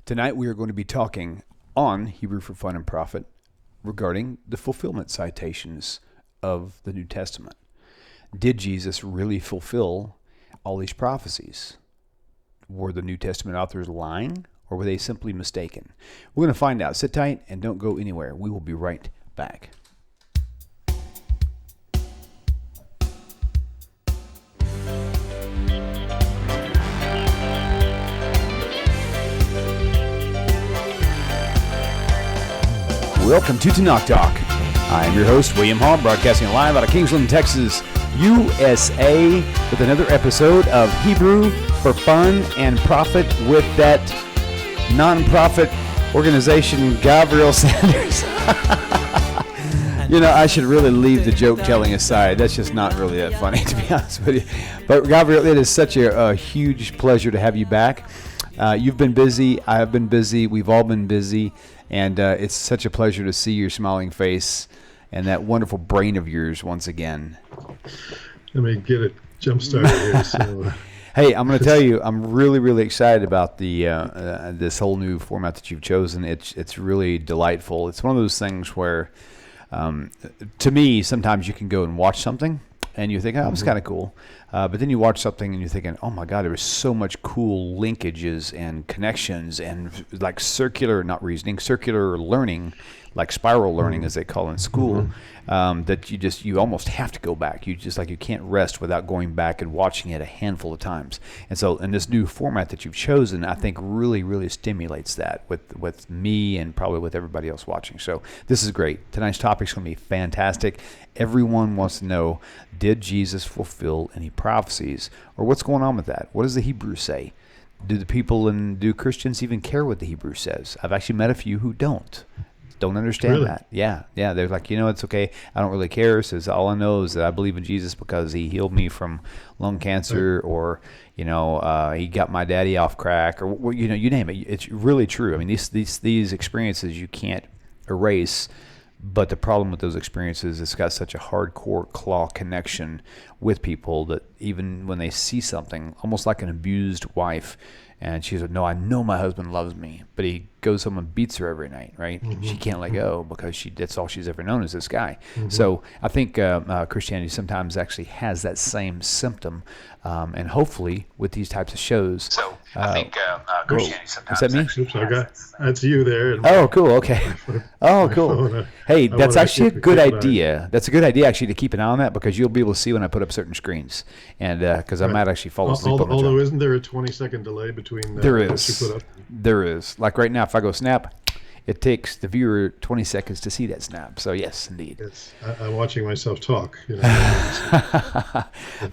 Tonight we are going to be talking on Hebrew for Fun and Profit regarding the fulfillment citations of the New Testament. Did Jesus really fulfill all these prophecies? Were the New Testament authors lying, or were they simply mistaken? We're going to find out. Sit tight and don't go anywhere. We will be right back. Welcome to Tanakh Talk. I am your host, William Hall, broadcasting live out of Kingsland, Texas, USA, with another episode of Hebrew for Fun and Profit with that non-profit organization, Gavriel Sanders. You know, I should really leave the joke telling aside. That's just not really that funny, to be honest with you. But Gavriel, it is such a huge pleasure to have you back. You've been busy. I have been busy. We've all been busy. And it's such a pleasure to see your smiling face and that wonderful brain of yours once again. Let me get it jump-started here. So, hey, I'm going to tell you, I'm really, really excited about the this whole new format that you've chosen. It's really delightful. It's one of those things where, to me, sometimes you can go and watch something, and you think, oh, it's kind of cool. But then you watch something and you're thinking, oh my God, there was so much cool linkages and connections and like circular learning, like spiral learning as they call it in school, that you almost have to go back. You can't rest without going back and watching it a handful of times. And so in this new format that you've chosen, I think really, really stimulates that with me and probably with everybody else watching. So this is great. Tonight's topic is going to be fantastic. Everyone wants to know, did Jesus fulfill any prophecies? Or what's going on with that? What does the Hebrew say? Do Christians even care what the Hebrew says? I've actually met a few who don't understand really? that. Yeah. They're like, it's okay. I don't really care. It says all I know is that I believe in Jesus because he healed me from lung cancer, or he got my daddy off crack, or you name it. It's really true. I mean, these experiences you can't erase. But the problem with those experiences, it's got such a hardcore claw connection with people that even when they see something, almost like an abused wife, and she said, no, I know my husband loves me, but he goes home and beats her every night, right? Mm-hmm. She can't let go because that's all she's ever known is this guy. Mm-hmm. So I think Christianity sometimes actually has that same symptom, and hopefully with these types of shows. So I think Christianity sometimes. Is that me? Oops, that's you there. Oh, cool. Okay. Oh, cool. Hey, that's actually a good idea. That's a good idea actually to keep an eye on that, because you'll be able to see when I put up certain screens, and because I might actually fall asleep. Although isn't there a 20-second delay between there what is. you put up? There is. Like right now, if I go snap, it takes the viewer 20 seconds to see that snap. So yes, indeed. I'm watching myself talk.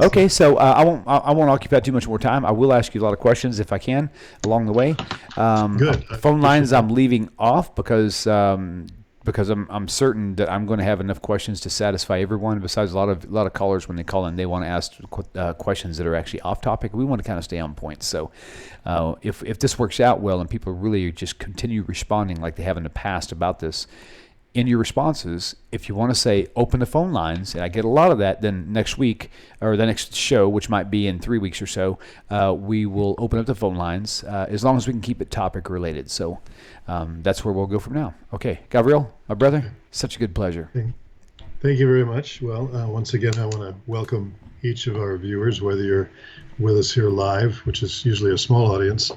Okay, so I won't occupy too much more time. I will ask you a lot of questions if I can along the way. Good. Phone lines I'm leaving off because I'm certain that I'm going to have enough questions to satisfy everyone. Besides, a lot of callers, when they call in, they want to ask questions that are actually off topic. We want to kind of stay on point. So if this works out well and people really just continue responding like they have in the past about this, in your responses, if you want to say open the phone lines, and I get a lot of that, then next week or the next show, which might be in 3 weeks or so, we will open up the phone lines as long as we can keep it topic related. So that's where we'll go from now. Okay, Gavriel, my brother, such a good pleasure. Thank you very much. Well, once again, I want to welcome each of our viewers, whether you're with us here live, which is usually a small audience,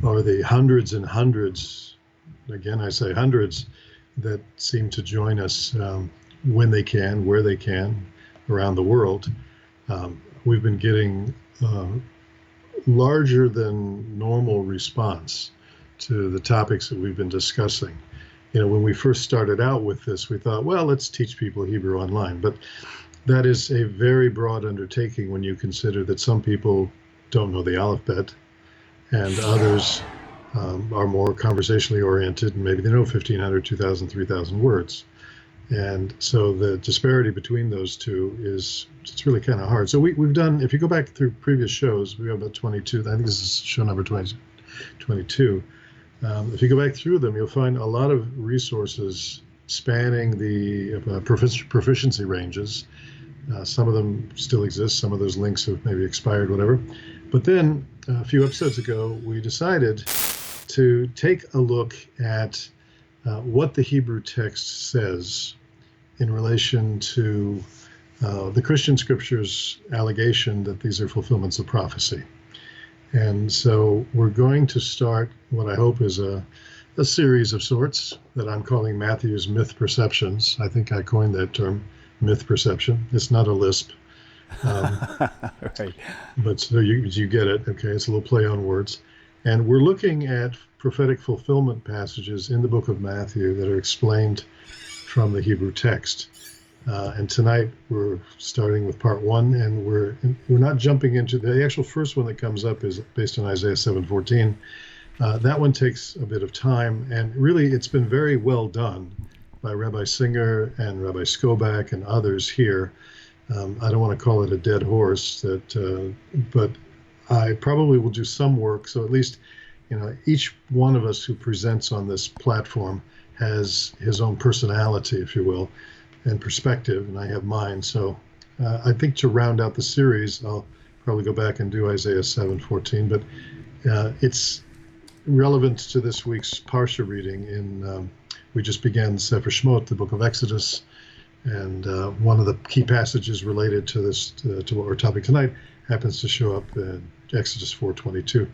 or the hundreds and hundreds, again I say hundreds, that seem to join us when they can, where they can, around the world. We've been getting larger than normal response to the topics that we've been discussing. When we first started out with this, we thought, well, let's teach people Hebrew online. But that is a very broad undertaking when you consider that some people don't know the alphabet and others are more conversationally oriented, and maybe they know 1,500, 2,000, 3,000 words. And so the disparity between those two it's really kind of hard. So we've done, if you go back through previous shows, we have about 22, I think this is show number 22. If you go back through them, you'll find a lot of resources spanning the proficiency ranges. Some of them still exist. Some of those links have maybe expired, whatever. But then a few episodes ago, we decided to take a look at what the Hebrew text says in relation to the Christian scriptures allegation that these are fulfillments of prophecy. And so we're going to start what I hope is a series of sorts that I'm calling Matthew's myth perceptions. I think I coined that term, myth perception. It's not a lisp. Right. But so you get it. Okay, it's a little play on words. And we're looking at prophetic fulfillment passages in the book of Matthew that are explained from the Hebrew text. And tonight we're starting with part 1, and we're not jumping into the actual first one that comes up is based on Isaiah 7:14. That one takes a bit of time, and really it's been very well done by Rabbi Singer and Rabbi Skobac and others here. I don't want to call it a dead horse, but I probably will do some work. So at least, each one of us who presents on this platform has his own personality, if you will, and perspective, and I have mine. So I think to round out the series, I'll probably go back and do Isaiah 7:14, but it's relevant to this week's Parsha reading. We just began Sefer Shemot, the book of Exodus, and one of the key passages related to this, to our topic tonight, happens to show up in Exodus 4:22,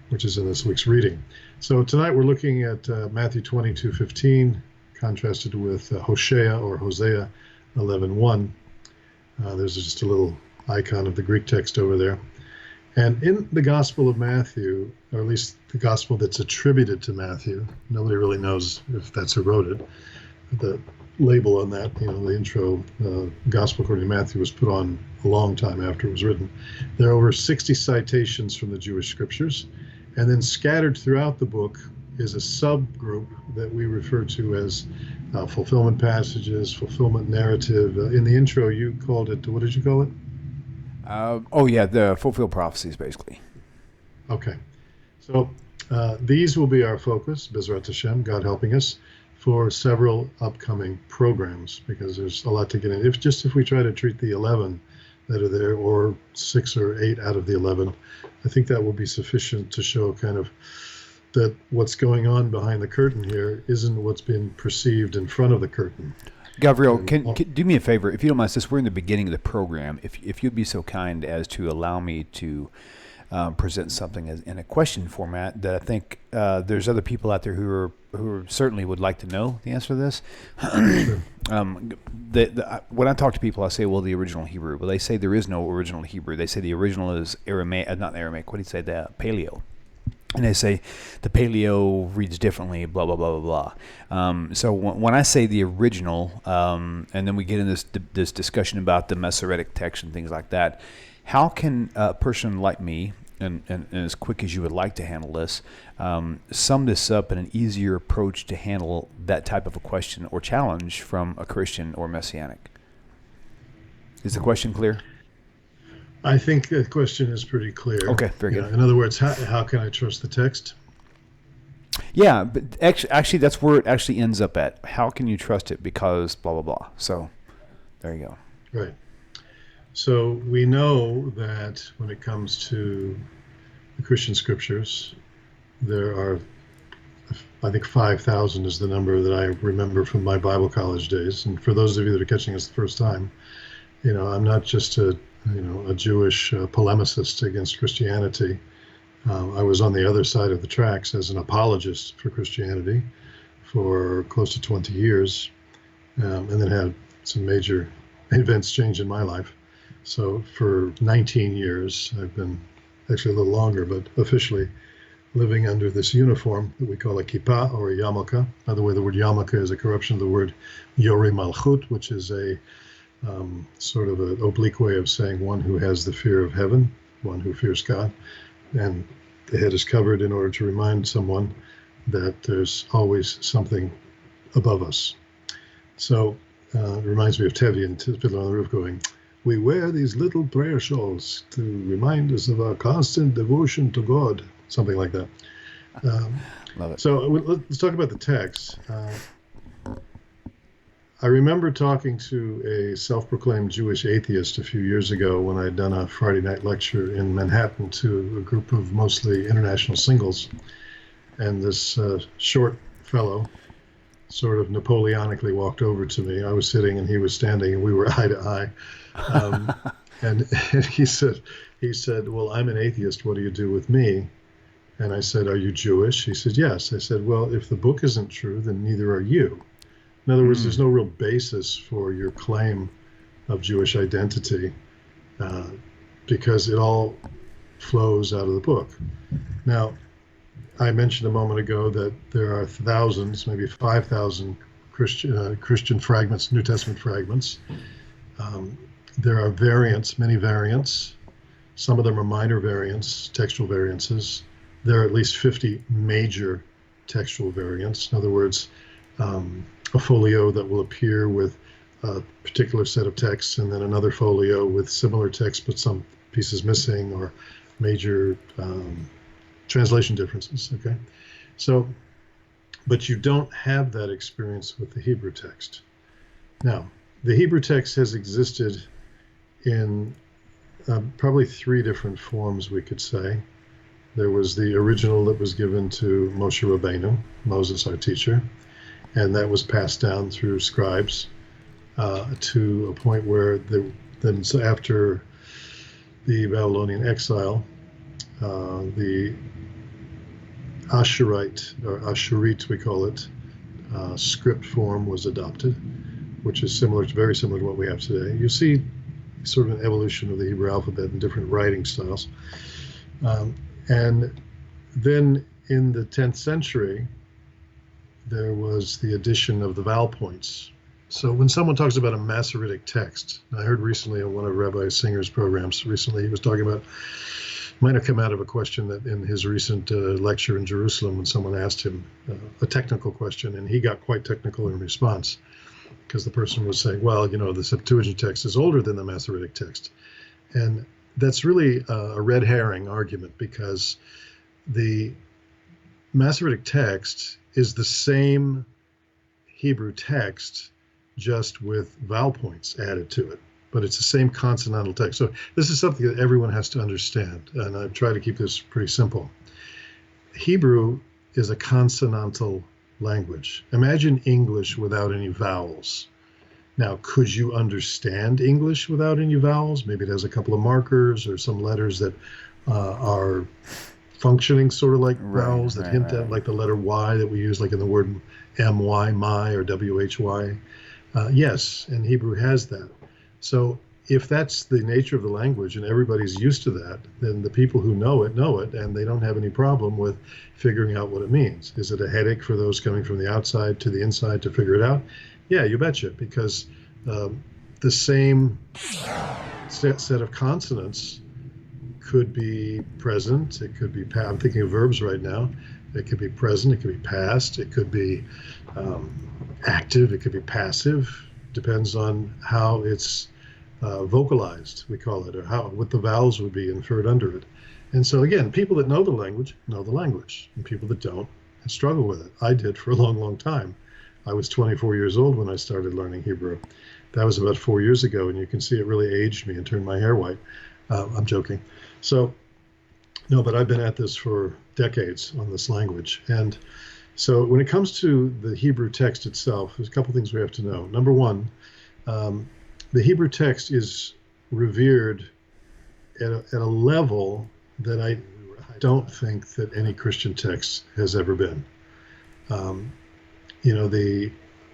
which is in this week's reading. So tonight we're looking at Matthew 22:15, contrasted with Hosea 11:1. There's just a little icon of the Greek text over there. And in the Gospel of Matthew, or at least the Gospel that's attributed to Matthew, nobody really knows if that's who wrote it. The label on that, the intro, Gospel according to Matthew, was put on a long time after it was written. There are over 60 citations from the Jewish scriptures, and then scattered throughout the book is a subgroup that we refer to as fulfillment passages, fulfillment narrative. In the intro, you called it, what did you call it? The fulfilled prophecies, basically. Okay. So these will be our focus, Bezrat Hashem, God helping us, for several upcoming programs, because there's a lot to get in. If we try to treat the 11 that are there, or 6 or 8 out of the 11, I think that will be sufficient to show kind of that what's going on behind the curtain here isn't what's been perceived in front of the curtain. Gavriel, can do me a favor, if you don't mind, since we're in the beginning of the program, if you'd be so kind as to allow me to present something in a question format that I think there's other people out there who certainly would like to know the answer to this. Sure. When I talk to people, I say, well, the original Hebrew. Well, they say there is no original Hebrew. They say the original is Aramaic, not Aramaic. What do you say? The Paleo. And they say the Paleo reads differently, blah, blah, blah, blah, blah. So when I say the original, and then we get in this discussion about the Masoretic text and things like that, how can a person like me, and as quick as you would like to handle this, sum this up in an easier approach to handle that type of a question or challenge from a Christian or Messianic? Is the question clear? I think the question is pretty clear. Okay, very good. In other words, how can I trust the text? Yeah, but actually that's where it actually ends up at. How can you trust it? Because blah, blah, blah. So there you go. Right. So we know that when it comes to the Christian scriptures, there are, I think 5,000 is the number that I remember from my Bible college days. And for those of you that are catching us the first time, I'm not just a Jewish polemicist against Christianity. I was on the other side of the tracks as an apologist for Christianity for close to 20 years, and then had some major events change in my life. So for 19 years, I've been, actually a little longer, but officially living under this uniform that we call a kippah or a yarmulke. By the way, the word yarmulke is a corruption of the word Yoreh Malchut, which is a sort of an oblique way of saying one who has the fear of heaven, one who fears God. And the head is covered in order to remind someone that there's always something above us. So it reminds me of Tovia and Fiddler on the Roof going, we wear these little prayer shawls to remind us of our constant devotion to God, something like that. Love it. So let's talk about the text. I remember talking to a self-proclaimed Jewish atheist a few years ago when I'd done a Friday night lecture in Manhattan to a group of mostly international singles. And this short fellow sort of Napoleonically walked over to me. I was sitting and he was standing, and we were eye to eye. And he said, well, I'm an atheist. What do you do with me? And I said, are you Jewish? He said, yes. I said, well, if the book isn't true, then neither are you. In other words, there's no real basis for your claim of Jewish identity because it all flows out of the book. Now, I mentioned a moment ago that there are thousands, maybe 5,000 Christian fragments, New Testament fragments. There are variants, many variants. Some of them are minor variants, textual variances. There are at least 50 major textual variants. In other words, a folio that will appear with a particular set of texts, and then another folio with similar text but some pieces missing, or major translation differences. Okay, so, but you don't have that experience with the Hebrew text. Now, the Hebrew text has existed in probably three different forms, we could say. There was the original that was given to Moshe Rabbeinu, Moses, our teacher, and that was passed down through scribes to a point where then after the Babylonian exile, the Asherite, or Asherit we call it, script form was adopted, which is very similar to what we have today. You see sort of an evolution of the Hebrew alphabet in different writing styles. And then in the 10th century, there was the addition of the vowel points. So when someone talks about a Masoretic text, I heard recently on one of Rabbi Singer's programs, he was talking about, might have come out of a question that in his recent lecture in Jerusalem, when someone asked him a technical question, and he got quite technical in response, because the person was saying, well, the Septuagint text is older than the Masoretic text. And that's really a red herring argument, because the Masoretic text is the same Hebrew text, just with vowel points added to it, but it's the same consonantal text. So this is something that everyone has to understand, and I try to keep this pretty simple. Hebrew is a consonantal language. Imagine English without any vowels. Now, could you understand English without any vowels? Maybe it has a couple of markers or some letters that are functioning sort of like vowels that hint at, like the letter Y that we use, like in the word my, my, or why. Yes, and Hebrew has that. So if that's the nature of the language and everybody's used to that, then the people who know it, and they don't have any problem with figuring out what it means. Is it a headache for those coming from the outside to the inside to figure it out? Yeah, you betcha, because the same set of consonants could be present, it could be past. I'm thinking of verbs right now. It could be present, it could be past, it could be active, it could be passive. Depends on how it's vocalized, we call it, or what the vowels would be inferred under it. And so again, people that know the language, and people that don't struggle with it. I did for a long, long time. I was 24 years old when I started learning Hebrew. That was about 4 years ago, and you can see it really aged me and turned my hair white. I'm joking. So, no, but I've been at this for decades on this language. And so when it comes to the Hebrew text itself, there's a couple things we have to know. Number one, the Hebrew text is revered at a level that I don't think that any Christian text has ever been.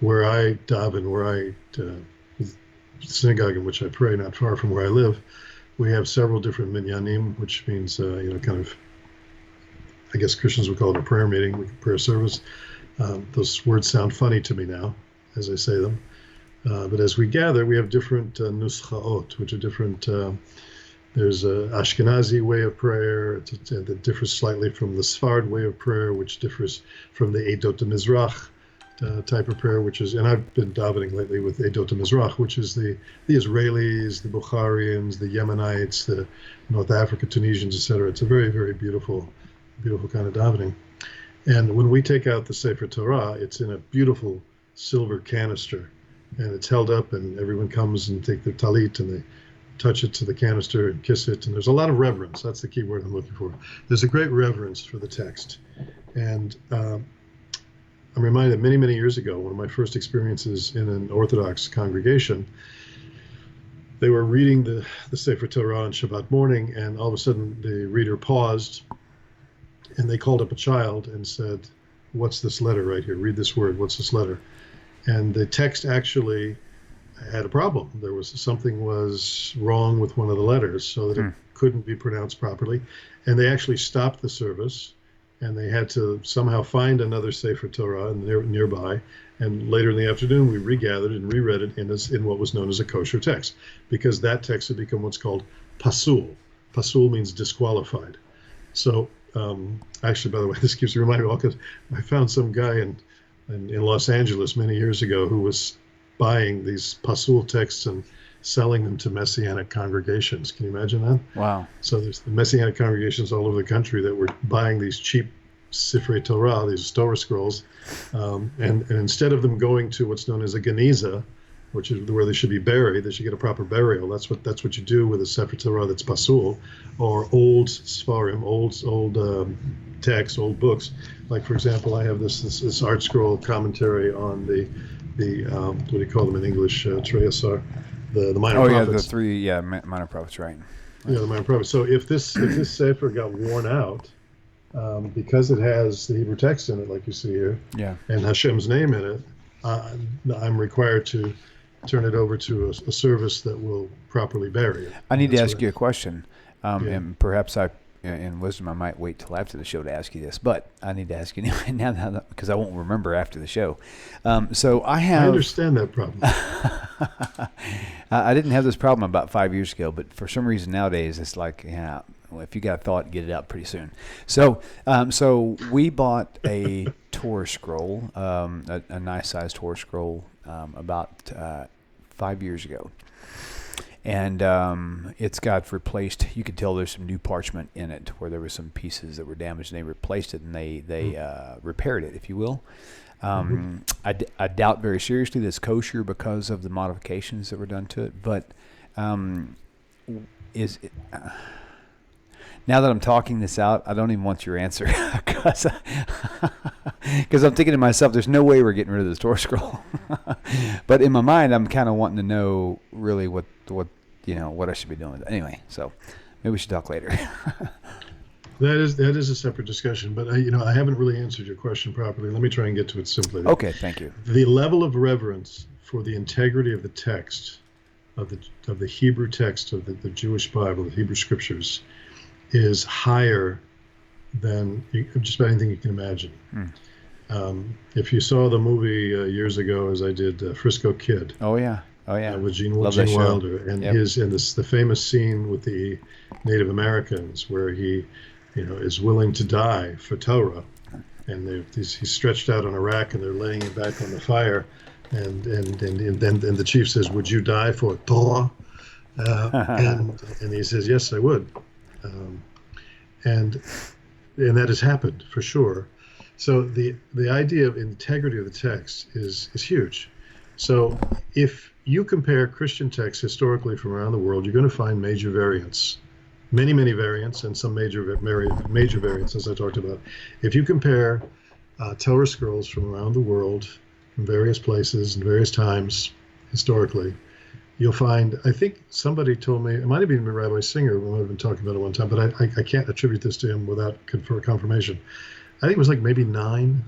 Where I daven, the synagogue in which I pray, not far from where I live, we have several different minyanim, which means, kind of, I guess Christians would call it a prayer meeting, prayer service. Those words sound funny to me now as I say them. But as we gather, we have different nuschaot, which are different. There's an Ashkenazi way of prayer that differs slightly from the Sfard way of prayer, which differs from the Eidot HaMizrach type of prayer, and I've been davening lately with Eidot HaMizrach, which is the Israelis, the Bukharians, the Yemenites, the North Africa, Tunisians, etc. It's a very, very beautiful kind of davening. And when we take out the Sefer Torah, it's in a beautiful silver canister, and it's held up, and everyone comes and take their talit, and they touch it to the canister and kiss it. And there's a lot of reverence. That's the key word I'm looking for. There's a great reverence for the text. And I'm reminded many, many years ago, one of my first experiences in an Orthodox congregation, they were reading the Sefer Torah on Shabbat morning, and all of a sudden the reader paused, and they called up a child and said, "What's this letter right here? Read this word. What's this letter?" And the text actually had a problem. Something was wrong with one of the letters, so that it couldn't be pronounced properly. And they actually stopped the service, and they had to somehow find another Sefer Torah nearby. And later in the afternoon, we regathered and reread it in what was known as a kosher text, because that text had become what's called pasul. Pasul means disqualified. So actually, by the way, this keeps reminding me, because I found some guy in Los Angeles many years ago who was buying these pasul texts and selling them to Messianic congregations. Can you imagine that? Wow. So there's the Messianic congregations all over the country that were buying these cheap Sifrei Torah, these Torah scrolls, and instead of them going to what's known as a geniza, which is where they should be buried, they should get a proper burial. That's what you do with a Sefer Torah that's pasul, or old Sfarim, old texts, old books. Like, for example, I have this art scroll commentary on the what do you call them in English? Treyasar, the minor prophets. Oh yeah, the three minor prophets, right? Yeah, the minor prophets. So if this Sefer got worn out, because it has the Hebrew text in it, like you see here, and Hashem's name in it, I'm required to turn it over to a service that will properly bury it. I need to ask you a question, and perhaps in wisdom, I might wait till after the show to ask you this, but I need to ask you now because I won't remember after the show. So I understand that problem. I didn't have this problem about 5 years ago, but for some reason nowadays it's like, if you got a thought, get it out pretty soon. So we bought a Torah scroll, a nice sized Torah scroll, about 5 years ago. And it's got replaced. You could tell there's some new parchment in it where there were some pieces that were damaged, and they replaced it, and they repaired it, if you will. I doubt very seriously that it's kosher because of the modifications that were done to it. But is it? Now that I'm talking this out, I don't even want your answer because I'm thinking to myself, there's no way we're getting rid of this Torah scroll. But in my mind, I'm kind of wanting to know really what I should be doing with it. Anyway, so maybe we should talk later. That is a separate discussion, but I haven't really answered your question properly. Let me try and get to it simply. Okay, thank you. The level of reverence for the integrity of the text, of the Hebrew text of the Jewish Bible, the Hebrew Scriptures, is higher than just about anything you can imagine. If you saw the movie years ago, as I did, Frisco Kid. Oh yeah. With Gene Wilder, and the famous scene with the Native Americans where he, is willing to die for Torah, and he's stretched out on a rack and they're laying him back on the fire, and the chief says, "Would you die for Torah?" and he says, "Yes, I would," and that has happened for sure. So the idea of integrity of the text is huge. So if you compare Christian texts historically from around the world, you're going to find major variants, many variants, and some major variants, as I talked about. If you compare Torah scrolls from around the world, from various places and various times historically, you'll find, I think somebody told me, it might have been Rabbi Singer, we might have been talking about it one time, but I can't attribute this to him without confirmation. I think it was like maybe 9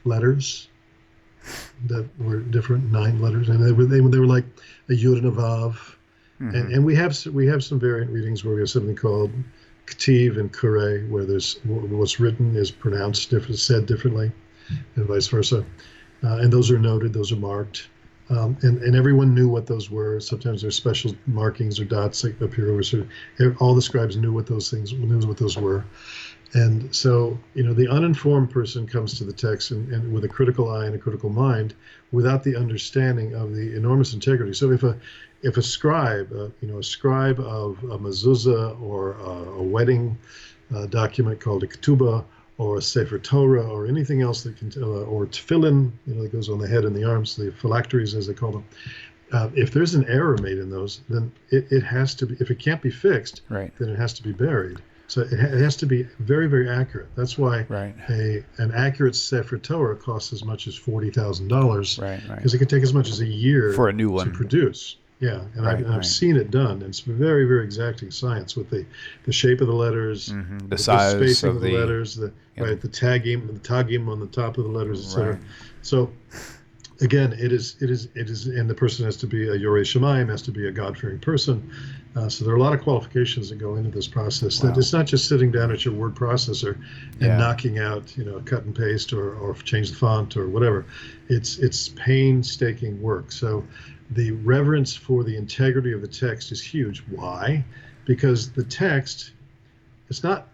letters that were different, 9 letters, and they were like a Yud and a Vav, and we have some variant readings where we have something called Ktiv and Kure, where there's what's written is pronounced different, said differently, and vice versa, and those are noted, those are marked, and everyone knew what those were. Sometimes there's special markings or dots that appear over. So all the scribes knew what those were. And so, the uninformed person comes to the text and with a critical eye and a critical mind, without the understanding of the enormous integrity. So if a scribe, a scribe of a mezuzah or a wedding document called a ketubah, or a sefer Torah, or anything else that can, or tefillin, that goes on the head and the arms, the phylacteries as they call them. If there's an error made in those, then it has to be. If it can't be fixed, right, then it has to be buried. So it has to be very, very accurate. That's why Right. an accurate Sefer Torah costs as much as $40,000. Right. Because it can take as much as a year For a new to one. produce. Yeah, and Right, I've seen it done. It's very, very exacting science with the shape of the letters, The size spacing of the letters, the tagim on the top of the letters, etc. Right. So again, it is, and the person has to be a Yoreh Shamayim, has to be a God-fearing person. So there are a lot of qualifications that go into this process. Wow. That it's not just sitting down at your word processor and Yeah. knocking out, cut and paste or change the font or whatever. It's painstaking work. So the reverence for the integrity of the text is huge. Why? Because the text, it's not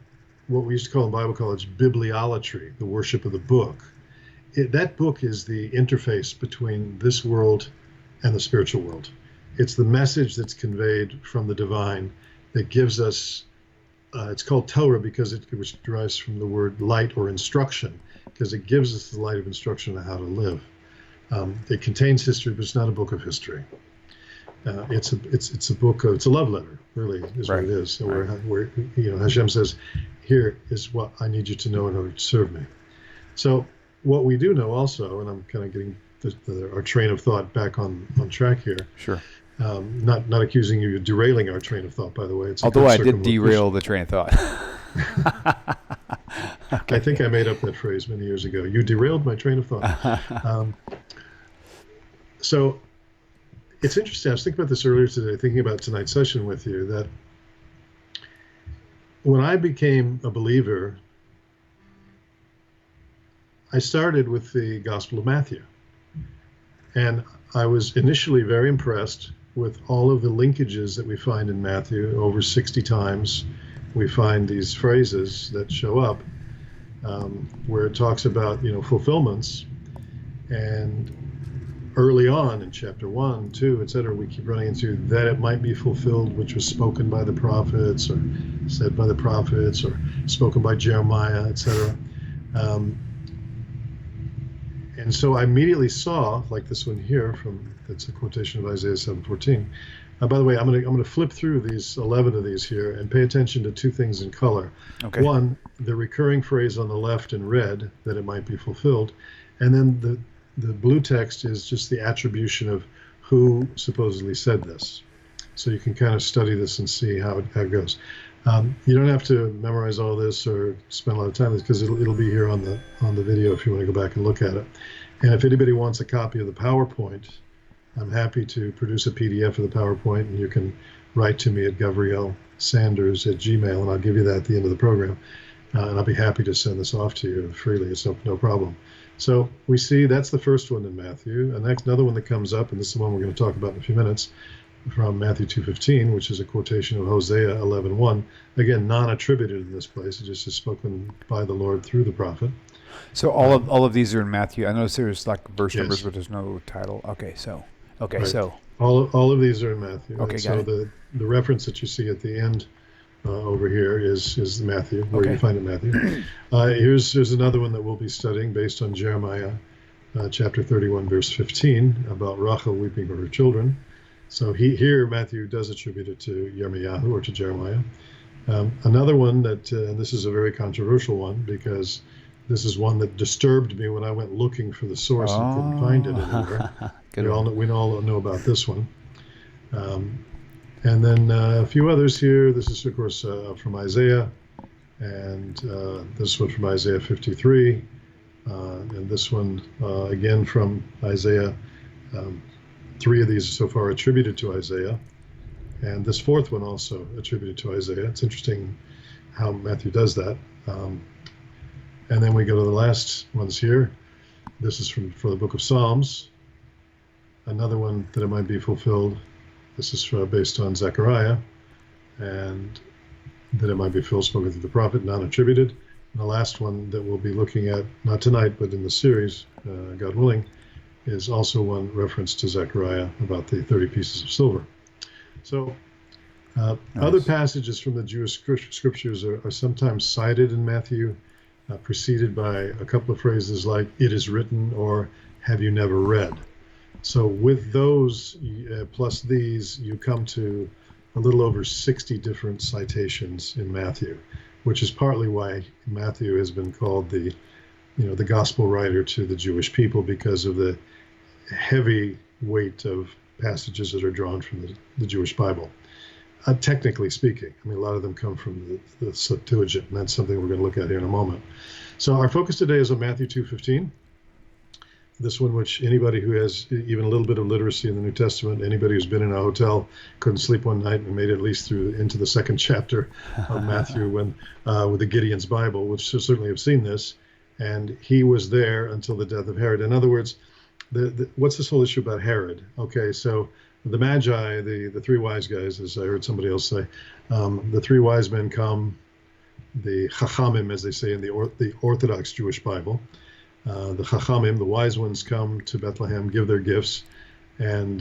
what we used to call in Bible college bibliolatry, the worship of the book. That book is the interface between this world and the spiritual world. It's the message that's conveyed from the divine that gives us, it's called Torah because which derives from the word light or instruction, because it gives us the light of instruction on how to live. It contains history, but it's not a book of history. It's a book. It's a love letter, really, is what it is. So where Hashem says, "Here is what I need you to know in order to serve me." So what we do know also, and I'm kind of getting our train of thought back on track here. Sure. Not accusing you of derailing our train of thought, by the way. Although I did derail the train of thought. Okay. I think I made up that phrase many years ago. You derailed my train of thought. So it's interesting. I was thinking about this earlier today, thinking about tonight's session with you, that when I became a believer, I started with the Gospel of Matthew. And I was initially very impressed with all of the linkages that we find in Matthew. Over 60 times we find these phrases that show up where it talks about, fulfillments. And early on in chapter 1, 2, etc., we keep running into that it might be fulfilled, which was spoken by the prophets or said by the prophets or spoken by Jeremiah, etc. And so I immediately saw, like this one here, that's a quotation of Isaiah 7:14. By the way, I'm going to flip through these 11 of these here and pay attention to two things in color. Okay. One, the recurring phrase on the left in red, that it might be fulfilled, and then the blue text is just the attribution of who supposedly said this. So you can kind of study this and see how it goes. You don't have to memorize all this or spend a lot of time because it'll be here on the video if you want to go back and look at it. And if anybody wants a copy of the PowerPoint, I'm happy to produce a PDF of the PowerPoint, and you can write to me at gavrielsanders@gmail, and I'll give you that at the end of the program. And I'll be happy to send this off to you freely. It's no problem. So we see that's the first one in Matthew. And next, another one that comes up, and this is the one we're going to talk about in a few minutes, from Matthew 2:15, which is a quotation of Hosea 11:1. Again, non-attributed in this place. It just is spoken by the Lord through the prophet. So all of these are in Matthew. I notice there's like verse Yes. numbers, but there's no title. Okay, so Right. so All of these are in Matthew. Okay, And got so the reference that you see at the end over here is Matthew, where Okay. you find it, Matthew. Here's another one that we'll be studying based on Jeremiah chapter 31, verse 15, about Rachel weeping for her children. So here Matthew does attribute it to Yirmiyahu or to Jeremiah. Another one that, and this is a very controversial one because this is one that disturbed me when I went looking for the source and couldn't find it anywhere. We all know about this one. And then a few others here. This is, of course, from Isaiah, and this one from Isaiah 53, and this one again from Isaiah. 3 of these so far attributed to Isaiah, and this fourth one also attributed to Isaiah. It's interesting how Matthew does that. And then we go to the last ones here. This is for the book of Psalms. Another one that it might be fulfilled. This is based on Zechariah, and that it might be fulfilled, spoken through the prophet, non-attributed. And the last one that we'll be looking at, not tonight, but in the series, God willing, is also one reference to Zechariah about the 30 pieces of silver. So other passages from the Jewish scriptures are sometimes cited in Matthew, preceded by a couple of phrases like, "it is written," or "have you never read?" So with those, plus these, you come to a little over 60 different citations in Matthew. which is partly why Matthew has been called the gospel writer to the Jewish people, because of the heavy weight of passages that are drawn from the Jewish Bible. Technically speaking, I mean, a lot of them come from the Septuagint, and that's something we're going to look at here in a moment. So our focus today is on Matthew 2:15. This one, which anybody who has even a little bit of literacy in the New Testament, anybody who's been in a hotel, couldn't sleep one night and made it at least into the second chapter of Matthew with the Gideon's Bible, which certainly have seen this. And he was there until the death of Herod. In other words, what's this whole issue about Herod? Okay, so the Magi, the three wise guys, as I heard somebody else say, the three wise men come, the Chachamim, as they say in the Orthodox Jewish Bible. The Chachamim, the wise ones, come to Bethlehem, give their gifts, and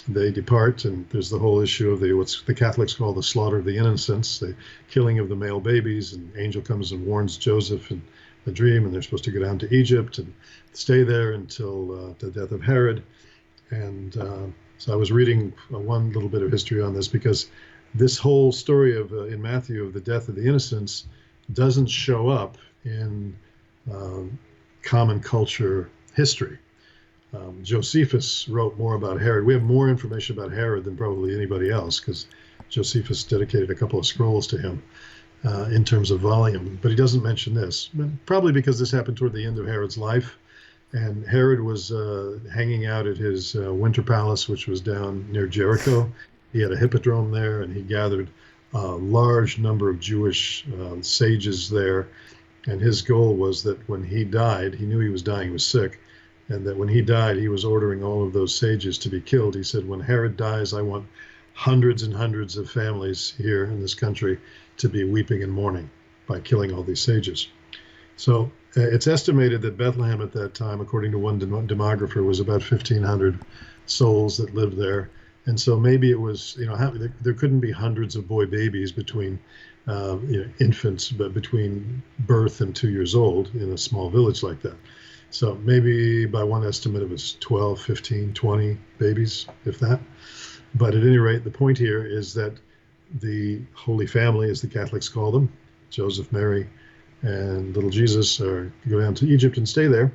they depart. And there's the whole issue of what the Catholics call the slaughter of the innocents, the killing of the male babies. And the angel comes and warns Joseph in a dream, and they're supposed to go down to Egypt and stay there until the death of Herod. And so I was reading one little bit of history on this, because this whole story of in Matthew of the death of the innocents doesn't show up in common culture history. Josephus wrote more about Herod. We have more information about Herod than probably anybody else, because Josephus dedicated a couple of scrolls to him in terms of volume. But he doesn't mention this, probably because this happened toward the end of Herod's life. And Herod was hanging out at his winter palace, which was down near Jericho. He had a hippodrome there, and he gathered a large number of Jewish sages there. And his goal was that when he died, he knew he was dying, he was sick, and that when he died, he was ordering all of those sages to be killed. He said, when Herod dies, I want hundreds and hundreds of families here in this country to be weeping and mourning by killing all these sages. So it's estimated that Bethlehem at that time, according to one demographer, was about 1,500 souls that lived there. And so maybe it was, there couldn't be hundreds of boy babies between infants, but between birth and 2 years old in a small village like that. So maybe by one estimate it was 12, 15, 20 babies, if that. But at any rate, the point here is that the Holy Family, as the Catholics call them, Joseph, Mary, and little Jesus, go down to Egypt and stay there,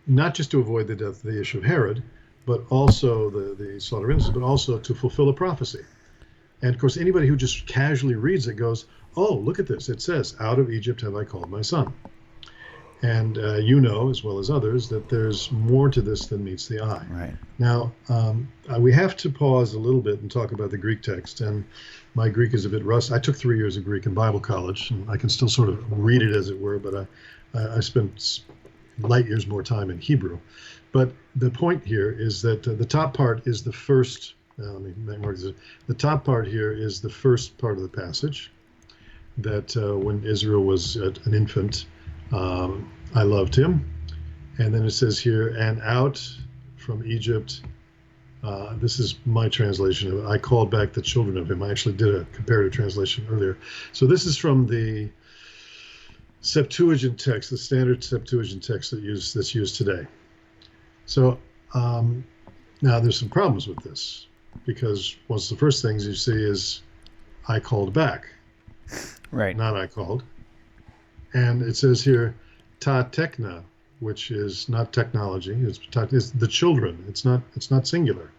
not just to avoid the issue of Herod, but also the slaughter of innocents, but also to fulfill a prophecy. And of course, anybody who just casually reads it goes, oh, look at this. It says, out of Egypt have I called my son. And you know, as well as others, that there's more to this than meets the eye. Right. Now, we have to pause a little bit and talk about the Greek text. And my Greek is a bit rusty. I took 3 years of Greek in Bible college, and I can still sort of read it, as it were, but I spent light years more time in Hebrew. But the point here is that the top part is the first. Let me mark this. The top part here is the first part of the passage, that when Israel was an infant, I loved him. And then it says here, and out from Egypt, this is my translation of it, I called back the children of him. I actually did a comparative translation earlier. So this is from the Septuagint text, the standard Septuagint text that's used today. So now there's some problems with this, because one of the first things you see is I called back, right? Not I called. And it says here, ta tekna, which is not technology. It's the children. It's not singular.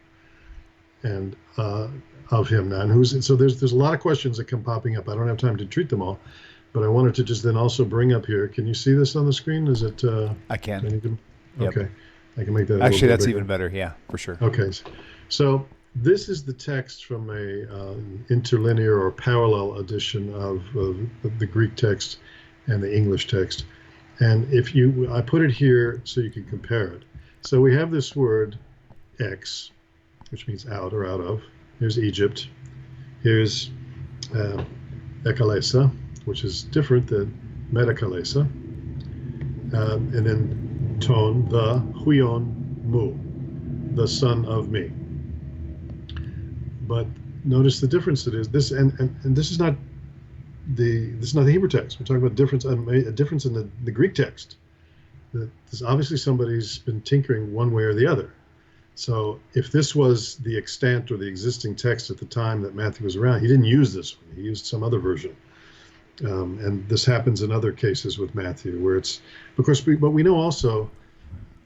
And of him now. And so there's a lot of questions that come popping up. I don't have time to treat them all, but I wanted to just then also bring up here. Can you see this on the screen? Is it? I can. Okay. Yep. I can make that. Actually, that's even better. Yeah, for sure. Okay. So this is the text from a interlinear or parallel edition of the Greek text and the English text. And I put it here so you can compare it. So we have this word ex, which means out or out of. Here's Egypt. Here's ekalesa, which is different than metakalesa. And then ton, the huion mu, the son of me. But notice the difference it is. This and this is not the Hebrew text. We're talking about a difference in the Greek text. There's obviously somebody's been tinkering one way or the other. So if this was the extant or the existing text at the time that Matthew was around, he didn't use this one. He used some other version. And this happens in other cases with Matthew, where it's, of course, but we know also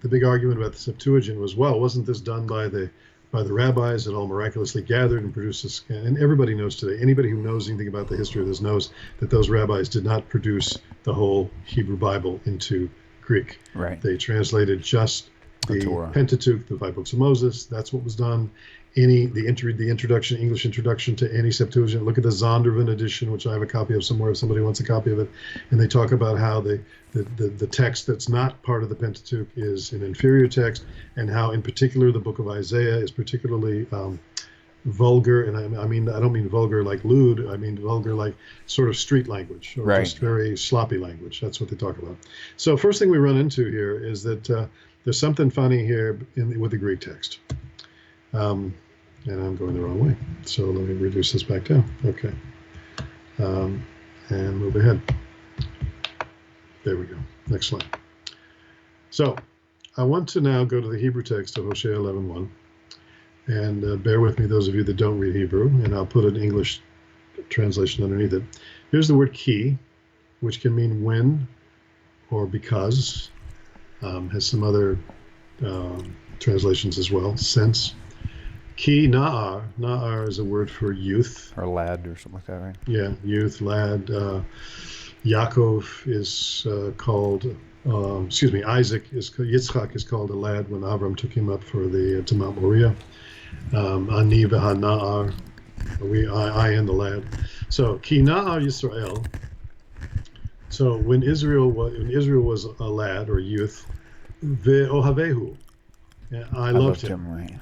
the big argument about the Septuagint was, well, wasn't this done by the rabbis that all miraculously gathered and produced this? And everybody knows today, anybody who knows anything about the history of this knows that those rabbis did not produce the whole Hebrew Bible into Greek. Right. They translated just the Torah. Pentateuch, the 5 books of Moses. That's what was done. The introduction, English introduction to any Septuagint. Look at the Zondervan edition, which I have a copy of somewhere if somebody wants a copy of it. And they talk about how the text that's not part of the Pentateuch is an inferior text, and how in particular the book of Isaiah is particularly vulgar. And I don't mean vulgar like lewd. I mean vulgar like sort of street language, or right. just very sloppy language. That's what they talk about. So first thing we run into here is that there's something funny here with the Greek text. And I'm going the wrong way. So let me reduce this back down. Okay. And move ahead. There we go. Next slide. So I want to now go to the Hebrew text of Hosea 11:1. And bear with me, those of you that don't read Hebrew, and I'll put an English translation underneath it. Here's the word ki, which can mean when or because. Has some other translations as well. Since. Ki na'ar. Na'ar is a word for youth. Or lad or something like that, right? Yeah, youth, lad. Yaakov is called, Yitzchak is called a lad when Avram took him up to Mount Moreh. Ani v'ha na'ar. I and the lad. So, ki na'ar Yisrael. So when Israel was a lad or youth, ve'ohavehu. I loved him. Right.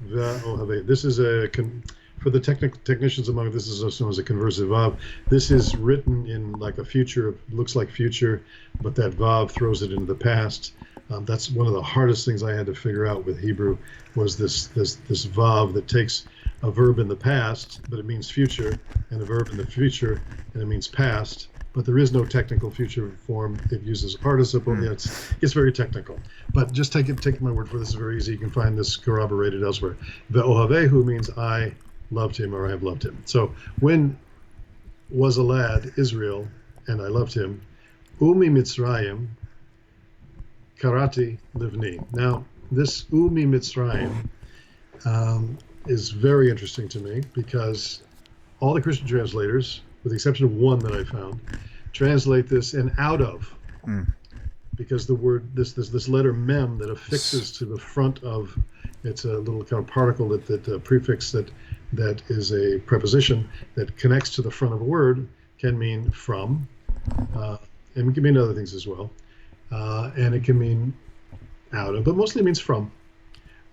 This is for the technicians among us, this is also known as a conversive vav. This is written in like a future, looks like future, but that vav throws it into the past. That's one of the hardest things I had to figure out with Hebrew, was this vav that takes a verb in the past, but it means future, and a verb in the future, and it means past. But there is no technical future form. It uses a participle. Yeah, it's very technical. But just take my word for it. This is very easy. You can find this corroborated elsewhere. Ve'ohavehu means I loved him, or I have loved him. So when was a lad, Israel, and I loved him, Umi Mitzrayim, Karati Livni. Now, this Umi Mitzrayim is very interesting to me, because all the Christian translators, with the exception of one that I found, translate this in out of, because the word, this letter mem that affixes to the front of, it's a little kind of particle that prefix that is a preposition that connects to the front of a word, can mean from, and it can mean other things as well, and it can mean out of, but mostly it means from.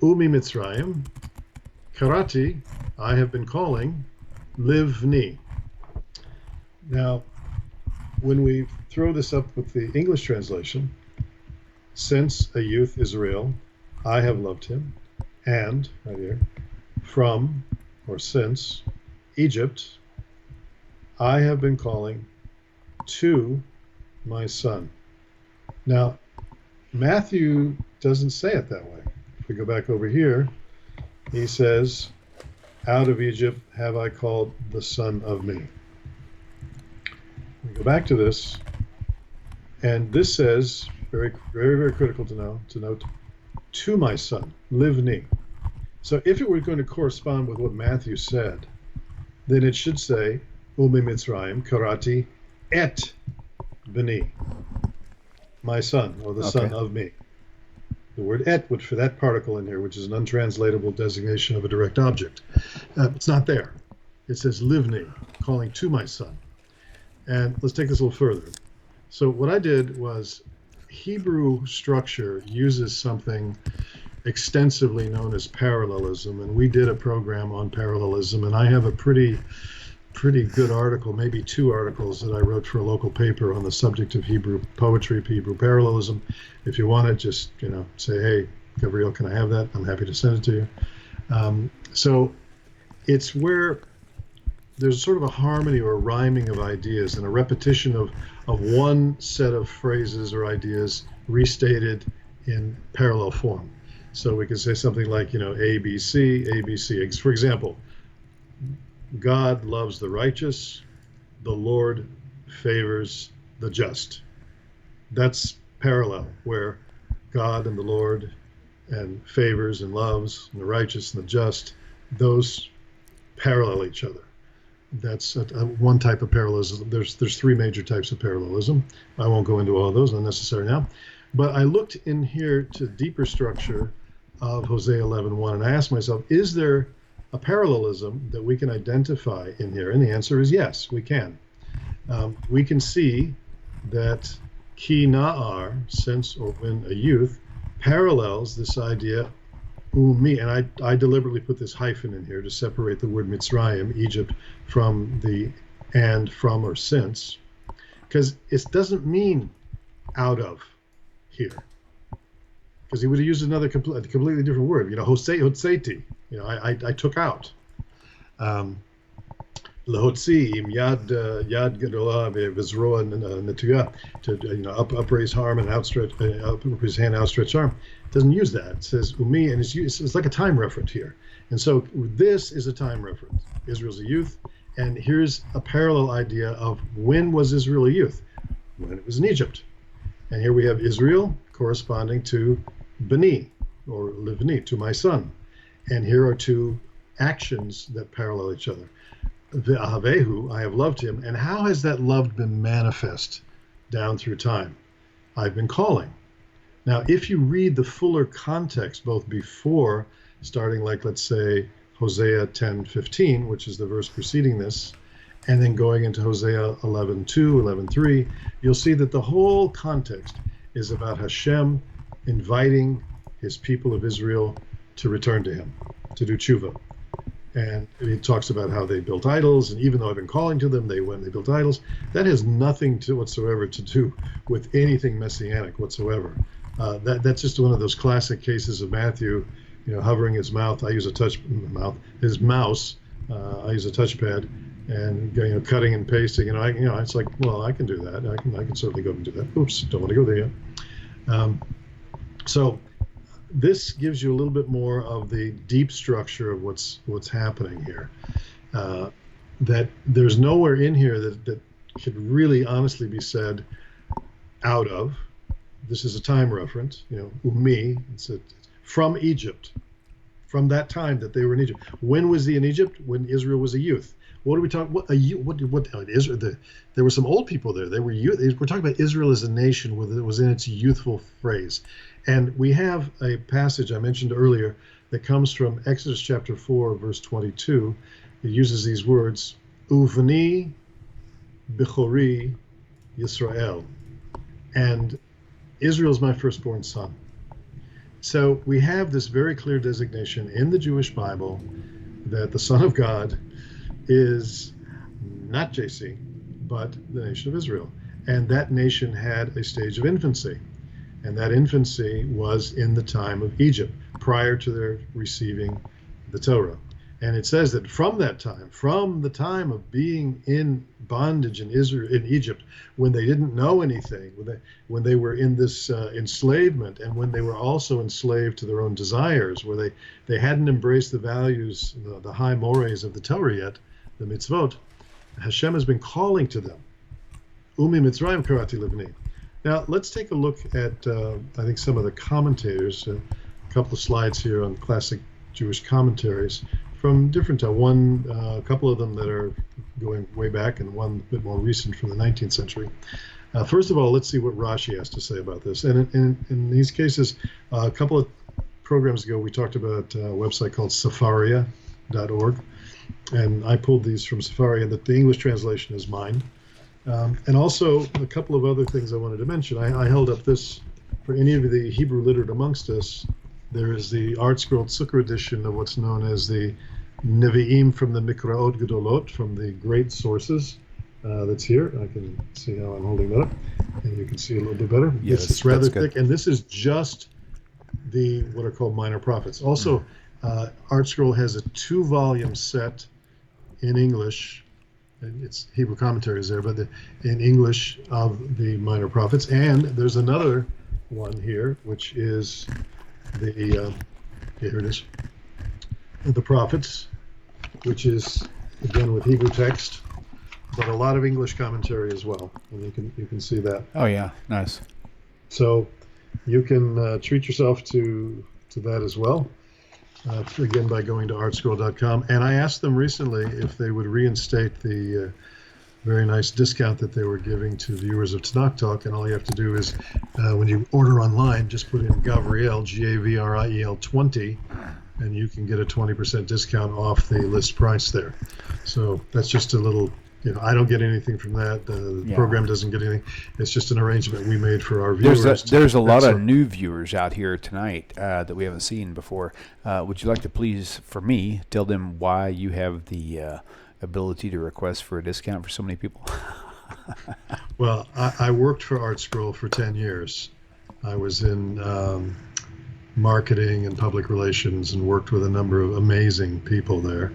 Umi Mitzrayim, Karati, I have been calling, Livni. Now, when we throw this up with the English translation, since a youth Israel, I have loved him, and, right here, from, or since, Egypt, I have been calling to my son. Now, Matthew doesn't say it that way. If we go back over here, he says, out of Egypt have I called the son of me. We go back to this, and this says, very, very, very critical to note, to my son, livni. So if it were going to correspond with what Matthew said, then it should say, Umi Mitzrayim, Karati, et b'ni, my son, or the son of me. The word et would, for that particle in here, which is an untranslatable designation of a direct object. It's not there. It says livni, calling to my son. And let's take this a little further. So what I did was, Hebrew structure uses something extensively known as parallelism, and we did a program on parallelism, and I have a pretty good article, maybe 2 articles that I wrote for a local paper on the subject of Hebrew poetry, Hebrew parallelism. If you want to just, say, hey, Gavriel, can I have that? I'm happy to send it to you. So it's where there's sort of a harmony or a rhyming of ideas and a repetition of one set of phrases or ideas restated in parallel form. So we could say something like, A, B, C, A, B, C. For example, God loves the righteous, the Lord favors the just. That's parallel, where God and the Lord and favors and loves and the righteous and the just, those parallel each other. That's one type of parallelism. There's three major types of parallelism. I won't go into all of those, unnecessary now. But I looked in here to deeper structure of Hosea 11:1, and I asked myself, is there a parallelism that we can identify in here? And the answer is yes, we can. We can see that ki na'ar, since or when a youth, parallels this idea umi, and I deliberately put this hyphen in here to separate the word Mitzrayim, Egypt, from the and, from, or since, because it doesn't mean out of here, because he would have used another completely different word, hotseti, I took out. Lahotzi im yad gedolah v'zroa netuya, to upraise arm and outstretch his hand, outstretched arm. It doesn't use that. It says umi, and it's like a time reference here. And so this is a time reference. Israel's a youth, and here's a parallel idea of when was Israel a youth? When it was in Egypt. And here we have Israel corresponding to Bani, or Livni, to my son. And here are two actions that parallel each other. Ve'ahavehu, I have loved him. And how has that love been manifest down through time? I've been calling. Now, if you read the fuller context, both before, starting like, let's say, Hosea 10:15, which is the verse preceding this, and then going into Hosea 11:2, 11:3, you'll see that the whole context is about Hashem inviting his people of Israel to return to him, to do tshuva. And he talks about how they built idols, and even though I've been calling to them, they went and they built idols. That has nothing whatsoever to do with anything messianic whatsoever. That's just one of those classic cases of Matthew, hovering his mouth. I use his mouse. I use a touchpad, and cutting and pasting. It's like, well, I can do that. I can certainly go and do that. Oops, don't want to go there yet. So this gives you a little bit more of the deep structure of what's happening here. That there's nowhere in here that could really honestly be said out of. This is a time reference, umi, it's from Egypt, from that time that they were in Egypt. When was he in Egypt? When Israel was a youth. What are we talking? Israel? There were some old people there. They were youth. We're talking about Israel as a nation, where it was in its youthful phrase. And we have a passage I mentioned earlier that comes from Exodus chapter 4, verse 22. It uses these words, Uvni Bechori Yisrael, and Israel's my firstborn son. So we have this very clear designation in the Jewish Bible that the Son of God is not JC, but the nation of Israel. And that nation had a stage of infancy. And that infancy was in the time of Egypt, prior to their receiving the Torah. And it says that from that time, from the time of being in bondage in Egypt, when they didn't know anything, when they were in this enslavement, and when they were also enslaved to their own desires, where they hadn't embraced the values, the high mores of the Torah yet, the mitzvot, Hashem has been calling to them. Umi Mitzrayim karati livni. Now let's take a look at I think some of the commentators, a couple of slides here on classic Jewish commentaries from different time. A couple of them that are going way back, and one a bit more recent from the 19th century. First of all, let's see what Rashi has to say about this. And in these cases, a couple of programs ago, we talked about a website called Sefaria.org, and I pulled these from Sefaria. That the English translation is mine. And also a couple of other things I wanted to mention. I held up this for any of the Hebrew literate amongst us. There is the Art Scroll Tzukar edition of what's known as the Nevi'im from the Mikraot Gedolot, from the great sources. That's here. I can see how I'm holding that up, and you can see a little bit better. Yes, it's rather thick, and this is just the what are called minor prophets. Also, Art Scroll has a 2-volume set in English. And it's Hebrew commentaries there, but in English of the minor prophets. And there's another one here, which is here it is, the prophets, which is again with Hebrew text. but a lot of English commentary as well, and you can see that. Oh yeah, nice. So you can treat yourself to that as well. Again, by going to artscroll.com. And I asked them recently if they would reinstate the very nice discount that they were giving to viewers of Tanakh Talk. And all you have to do is, when you order online, just put in Gavriel, Gavriel 20, and you can get a 20% discount off the list price there. So that's just a little, I don't get anything from that. The program doesn't get anything. It's just an arrangement we made for our viewers. There's a lot of new viewers out here tonight that we haven't seen before. Would you like to please, for me, tell them why you have the ability to request for a discount for so many people? Well, I worked for ArtScroll for 10 years. I was in marketing and public relations and worked with a number of amazing people there,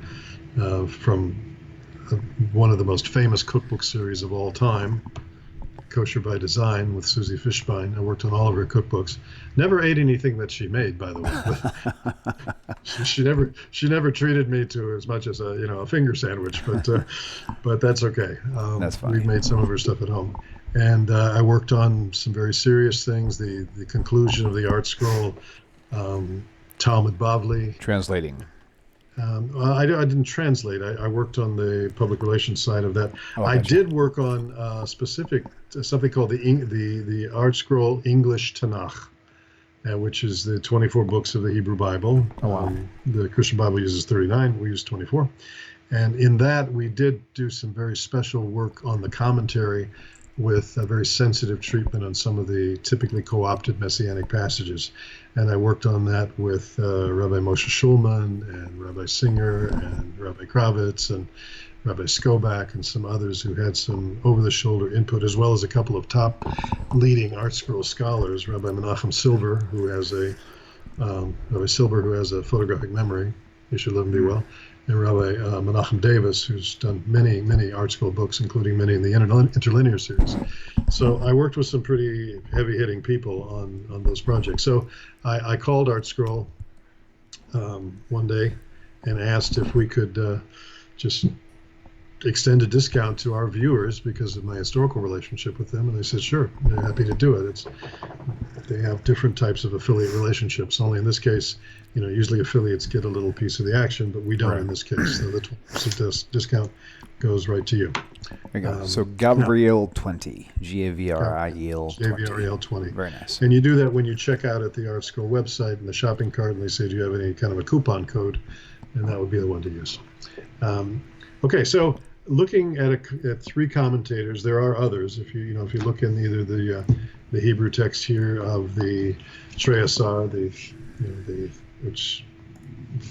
from one of the most famous cookbook series of all time, Kosher by Design, with Susie Fishbein. I worked on all of her cookbooks. Never ate anything that she made, by the way. But she never treated me to as much as a finger sandwich. But that's okay. That's fine. We've made some of her stuff at home, and I worked on some very serious things. The conclusion of the Art Scroll, Talmud Bavli. Translating. I didn't translate. I worked on the public relations side of that. Oh, I did work on something called the Art Scroll English Tanakh, which is the 24 books of the Hebrew Bible. Oh, wow. The Christian Bible uses 39. We use 24. And in that, we did do some very special work on the commentary with a very sensitive treatment on some of the typically co-opted Messianic passages. And I worked on that with Rabbi Moshe Schulman and Rabbi Singer and Rabbi Kravitz and Rabbi Skobac and some others who had some over-the-shoulder input, as well as a couple of top leading Art Scroll scholars, Rabbi Menachem Silber, who has a photographic memory. He should live and be well. And Rabbi Menachem Davis, who's done many Art Scroll books, including many in the interlinear series. So I worked with some pretty heavy-hitting people on those projects. So I called Art Scroll one day and asked if we could just extend a discount to our viewers because of my historical relationship with them, and they said sure, they're happy to do it. They have different types of affiliate relationships. Only in this case, usually affiliates get a little piece of the action, but we don't in this case. So the 20% discount goes right to you. There you go. So Gavriel 20, Gavriel 20. Gavriel 20. Very nice. And you do that when you check out at the Art Scroll website in the shopping cart, and they say, do you have any kind of a coupon code? And that would be the one to use. Okay, so looking at three commentators, there are others. If you look in either the Hebrew text here of the Shrei Asar, the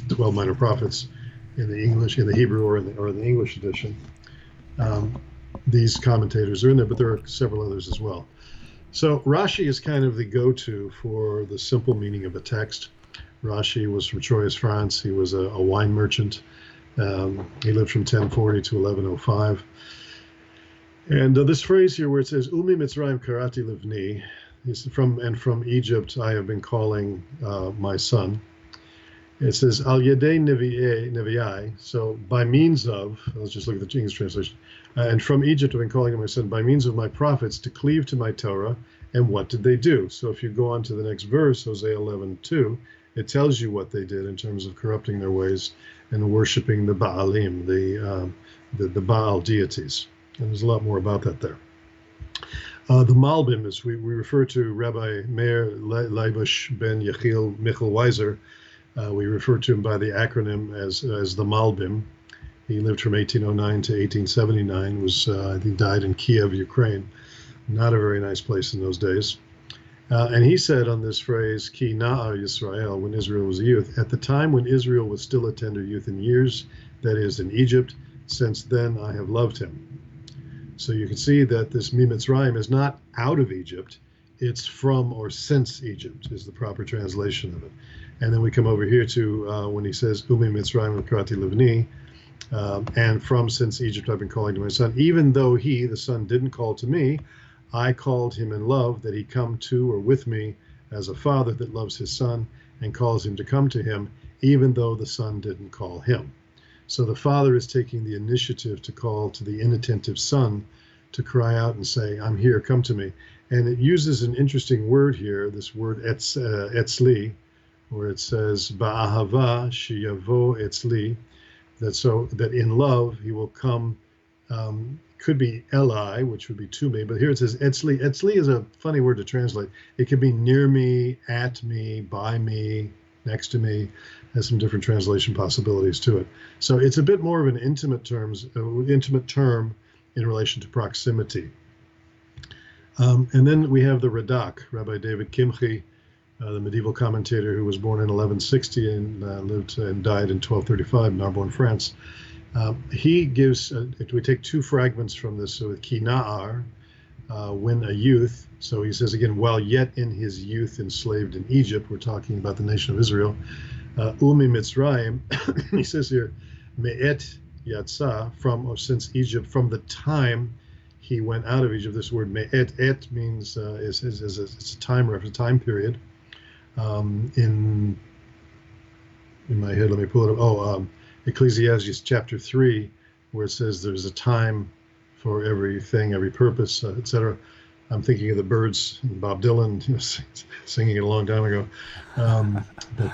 12 minor prophets in the Hebrew or in the English edition, these commentators are in there, but there are several others as well. So Rashi is kind of the go-to for the simple meaning of a text. Rashi was from Troyes, France. He was a wine merchant. He lived from 1040 to 1105. And this phrase here where it says, Umi Mitzrayim karati livni, from Egypt I have been calling my son. It says, Al yedei nevi'ai, so by means of, let's just look at the English translation, and from Egypt I've been calling him my son, by means of my prophets to cleave to my Torah. And what did they do? So if you go on to the next verse, Hosea 11:2, it tells you what they did in terms of corrupting their ways and worshiping the Baalim, the Baal deities. And there's a lot more about that there. The Malbim, as we refer to Rabbi Meir Leibush ben Yechiel Michel Weiser, we refer to him by the acronym as the Malbim. He lived from 1809 to 1879, I think died in Kiev, Ukraine. Not a very nice place in those days. And he said on this phrase, Ki na'a Yisrael, when Israel was a youth, at the time when Israel was still a tender youth in years, that is in Egypt, since then I have loved him. So you can see that this Mitzrayim is not out of Egypt, it's from or since Egypt is the proper translation of it. And then we come over here to when he says, Umi Mitzrayim Karati Livni, and from since Egypt I've been calling to my son, even though he, the son, didn't call to me, I called him in love that he come to or with me as a father that loves his son and calls him to come to him, even though the son didn't call him. So the father is taking the initiative to call to the inattentive son to cry out and say, I'm here, come to me. And it uses an interesting word here, this word etzli, where it says, ba'ahava sheyavo etzli, that in love he will come, could be Eli, which would be to me, but here it says etzli. Etzli is a funny word to translate. It can be near me, at me, by me, next to me. Has some different translation possibilities to it. So it's a bit more of an intimate term in relation to proximity. And then we have the Radak, Rabbi David Kimchi, the medieval commentator who was born in 1160 and lived and died in 1235 in Narbonne, France. He gives, we take two fragments from this, so with Ki Na'ar, when a youth, so he says again, while yet in his youth enslaved in Egypt, we're talking about the nation of Israel, Umi Mitzrayim, he says here, Me'et Yatsa, since Egypt, from the time he went out of Egypt. This word Me'et, et means, it's a time reference, time period. In my head, let me pull it up. Ecclesiastes chapter 3, where it says there's a time for everything, every purpose, etc. I'm thinking of the Byrds and Bob Dylan, singing it a long time ago.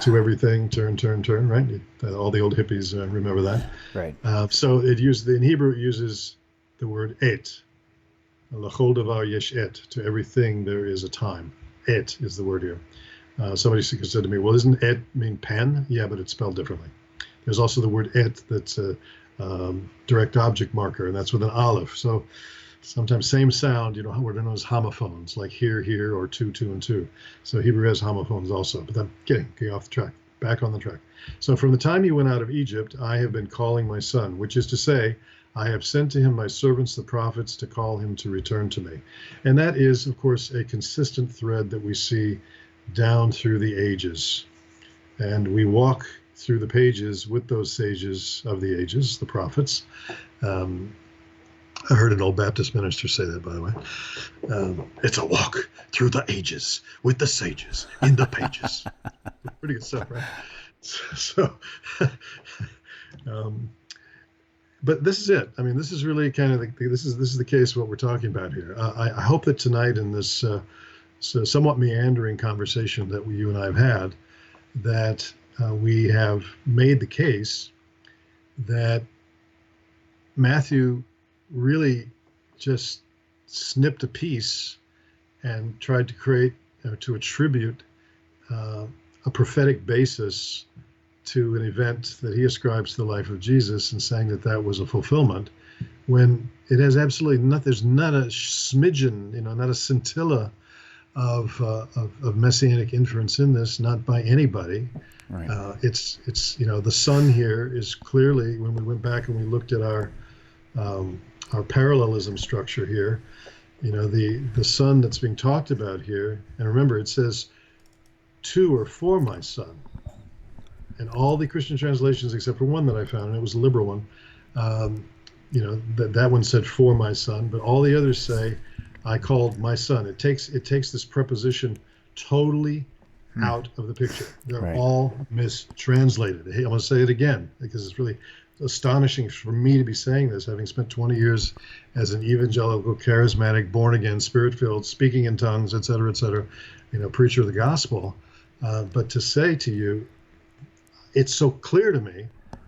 To everything, turn, turn, turn, right? All the old hippies remember that. Right. So in Hebrew, it uses the word et. L'chol davar yesh et. To everything, there is a time. Et is the word here. Somebody said to me, well, doesn't et mean pen? Yeah, but it's spelled differently. There's also the word et that's a direct object marker, and that's with an aleph. So sometimes same sound, what are known as homophones, like here, here, or two, two, and two. So Hebrew has homophones also, but I'm getting off the track, back on the track. So from the time he went out of Egypt, I have been calling my son, which is to say, I have sent to him my servants, the prophets, to call him to return to me. And that is, of course, a consistent thread that we see down through the ages. And we walk through the pages with those sages of the ages, the prophets. I heard an old Baptist minister say that, by the way. It's a walk through the ages with the sages in the pages. Pretty good stuff, right? So, but this is it. I mean, this is really kind of this is the case what we're talking about here. I hope that tonight in this somewhat meandering conversation that you and I have had, that we have made the case that Matthew really just snipped a piece and tried to create, to attribute a prophetic basis to an event that he ascribes to the life of Jesus, and saying that that was a fulfillment, when it has absolutely not. There's not a smidgen, not a scintilla of messianic inference in this, not by anybody. Right. It's the son here is clearly, when we went back and we looked at our parallelism structure here, the son that's being talked about here, and remember it says to or for my son, and all the Christian translations except for one that I found, and it was a liberal one, that one said for my son, but all the others say I called my son. It takes this preposition totally out of the picture. They're right. All mistranslated. Hey, I'm going to say it again because it's really astonishing for me to be saying this, having spent 20 years as an evangelical, charismatic, born-again, spirit-filled, speaking in tongues, et cetera, preacher of the gospel. But to say to you, it's so clear to me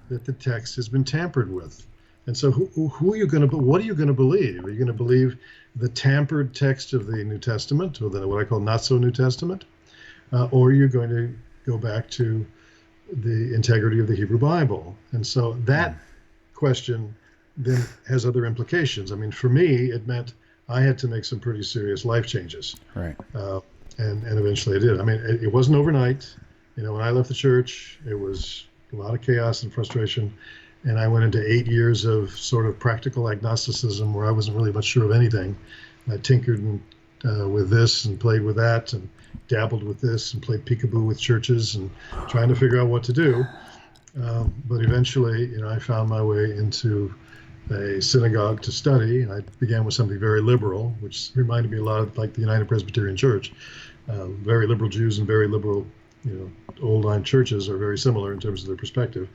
that the text has been tampered with. And so who are you going to, what are you going to believe? Are you going to believe the tampered text of the New Testament, or what I call not so New Testament? Or are you going to go back to the integrity of the Hebrew Bible? And so that question then has other implications. I mean, for me, it meant I had to make some pretty serious life changes. Right. And eventually I did. I mean, it wasn't overnight. When I left the church, it was a lot of chaos and frustration. And I went into 8 years of sort of practical agnosticism where I wasn't really much sure of anything. I tinkered with this and played with that and dabbled with this and played peekaboo with churches and trying to figure out what to do. But eventually, I found my way into a synagogue to study. I began with something very liberal, which reminded me a lot of like the United Presbyterian Church. Very liberal Jews and very liberal, old line churches are very similar in terms of their perspective.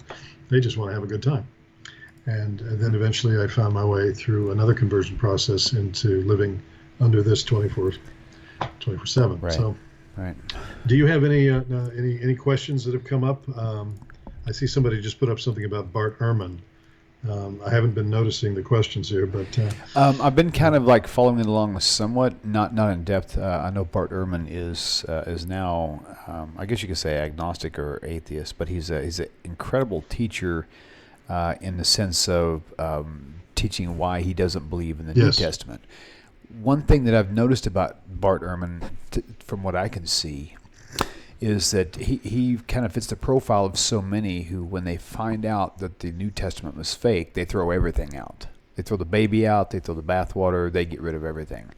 They just want to have a good time. And then eventually I found my way through another conversion process into living under this 24/7. Right. So, Right. do you have any questions that have come up? I see somebody just put up something about Bart Ehrman. I haven't been noticing the questions here, but I've been kind of like following it along somewhat, not in depth. I know Bart Ehrman is now, I guess you could say agnostic or atheist, but he's an incredible teacher in the sense of teaching why he doesn't believe in the New Testament. One thing that I've noticed about Bart Ehrman, from what I can see, is that he kind of fits the profile of so many who, when they find out that the New Testament was fake, they throw everything out. They throw the baby out, they throw the bathwater, they get rid of everything.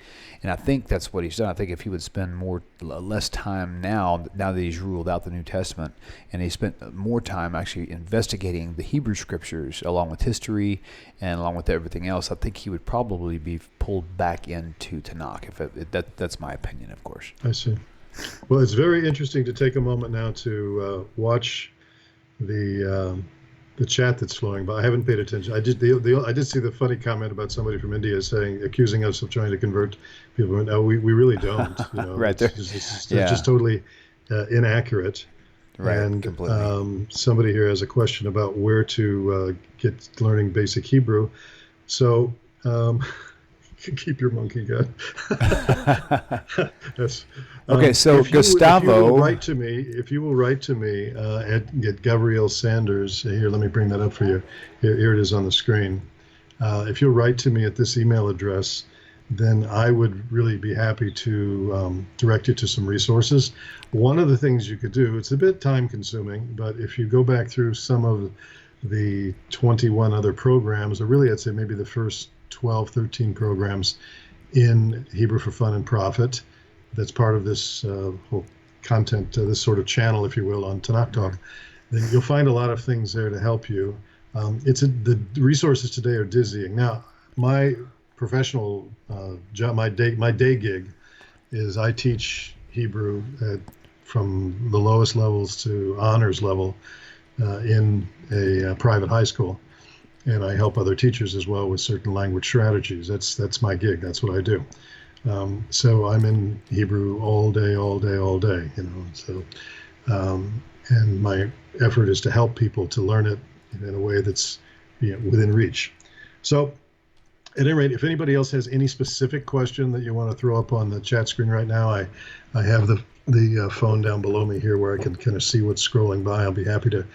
And I think that's what he's done. I think if he would spend less time now that he's ruled out the New Testament, and he spent more time actually investigating the Hebrew Scriptures along with history and along with everything else, I think he would probably be pulled back into Tanakh. That's my opinion, of course. I see. Well, it's very interesting to take a moment now to watch the chat that's flowing by. I haven't paid attention. I did see the funny comment about somebody from India accusing us of trying to convert people. No, we really don't. Right there. It's just totally inaccurate. Right. And completely. Somebody here has a question about where to get learning basic Hebrew. So. Keep your monkey gun. Yes. Okay, so Gustavo, if you will write to me at Gavriel Sanders. Here, let me bring that up for you. Here it is on the screen. If you'll write to me at this email address, then I would really be happy to direct you to some resources. One of the things you could do, it's a bit time consuming, but if you go back through some of the 21 other programs, or really I'd say maybe the first 12, 13 programs in Hebrew for Fun and Profit, that's part of this whole content, this sort of channel, if you will, on Tanakh Talk, then you'll find a lot of things there to help you. The resources today are dizzying. Now, my professional job, my day gig is I teach Hebrew from the lowest levels to honors level in a private high school. And I help other teachers as well with certain language strategies. That's my gig. That's what I do. So I'm in Hebrew all day. So, and my effort is to help people to learn it in a way that's within reach. So, at any rate, if anybody else has any specific question that you want to throw up on the chat screen right now, I have the phone down below me here where I can kind of see what's scrolling by. I'll be happy to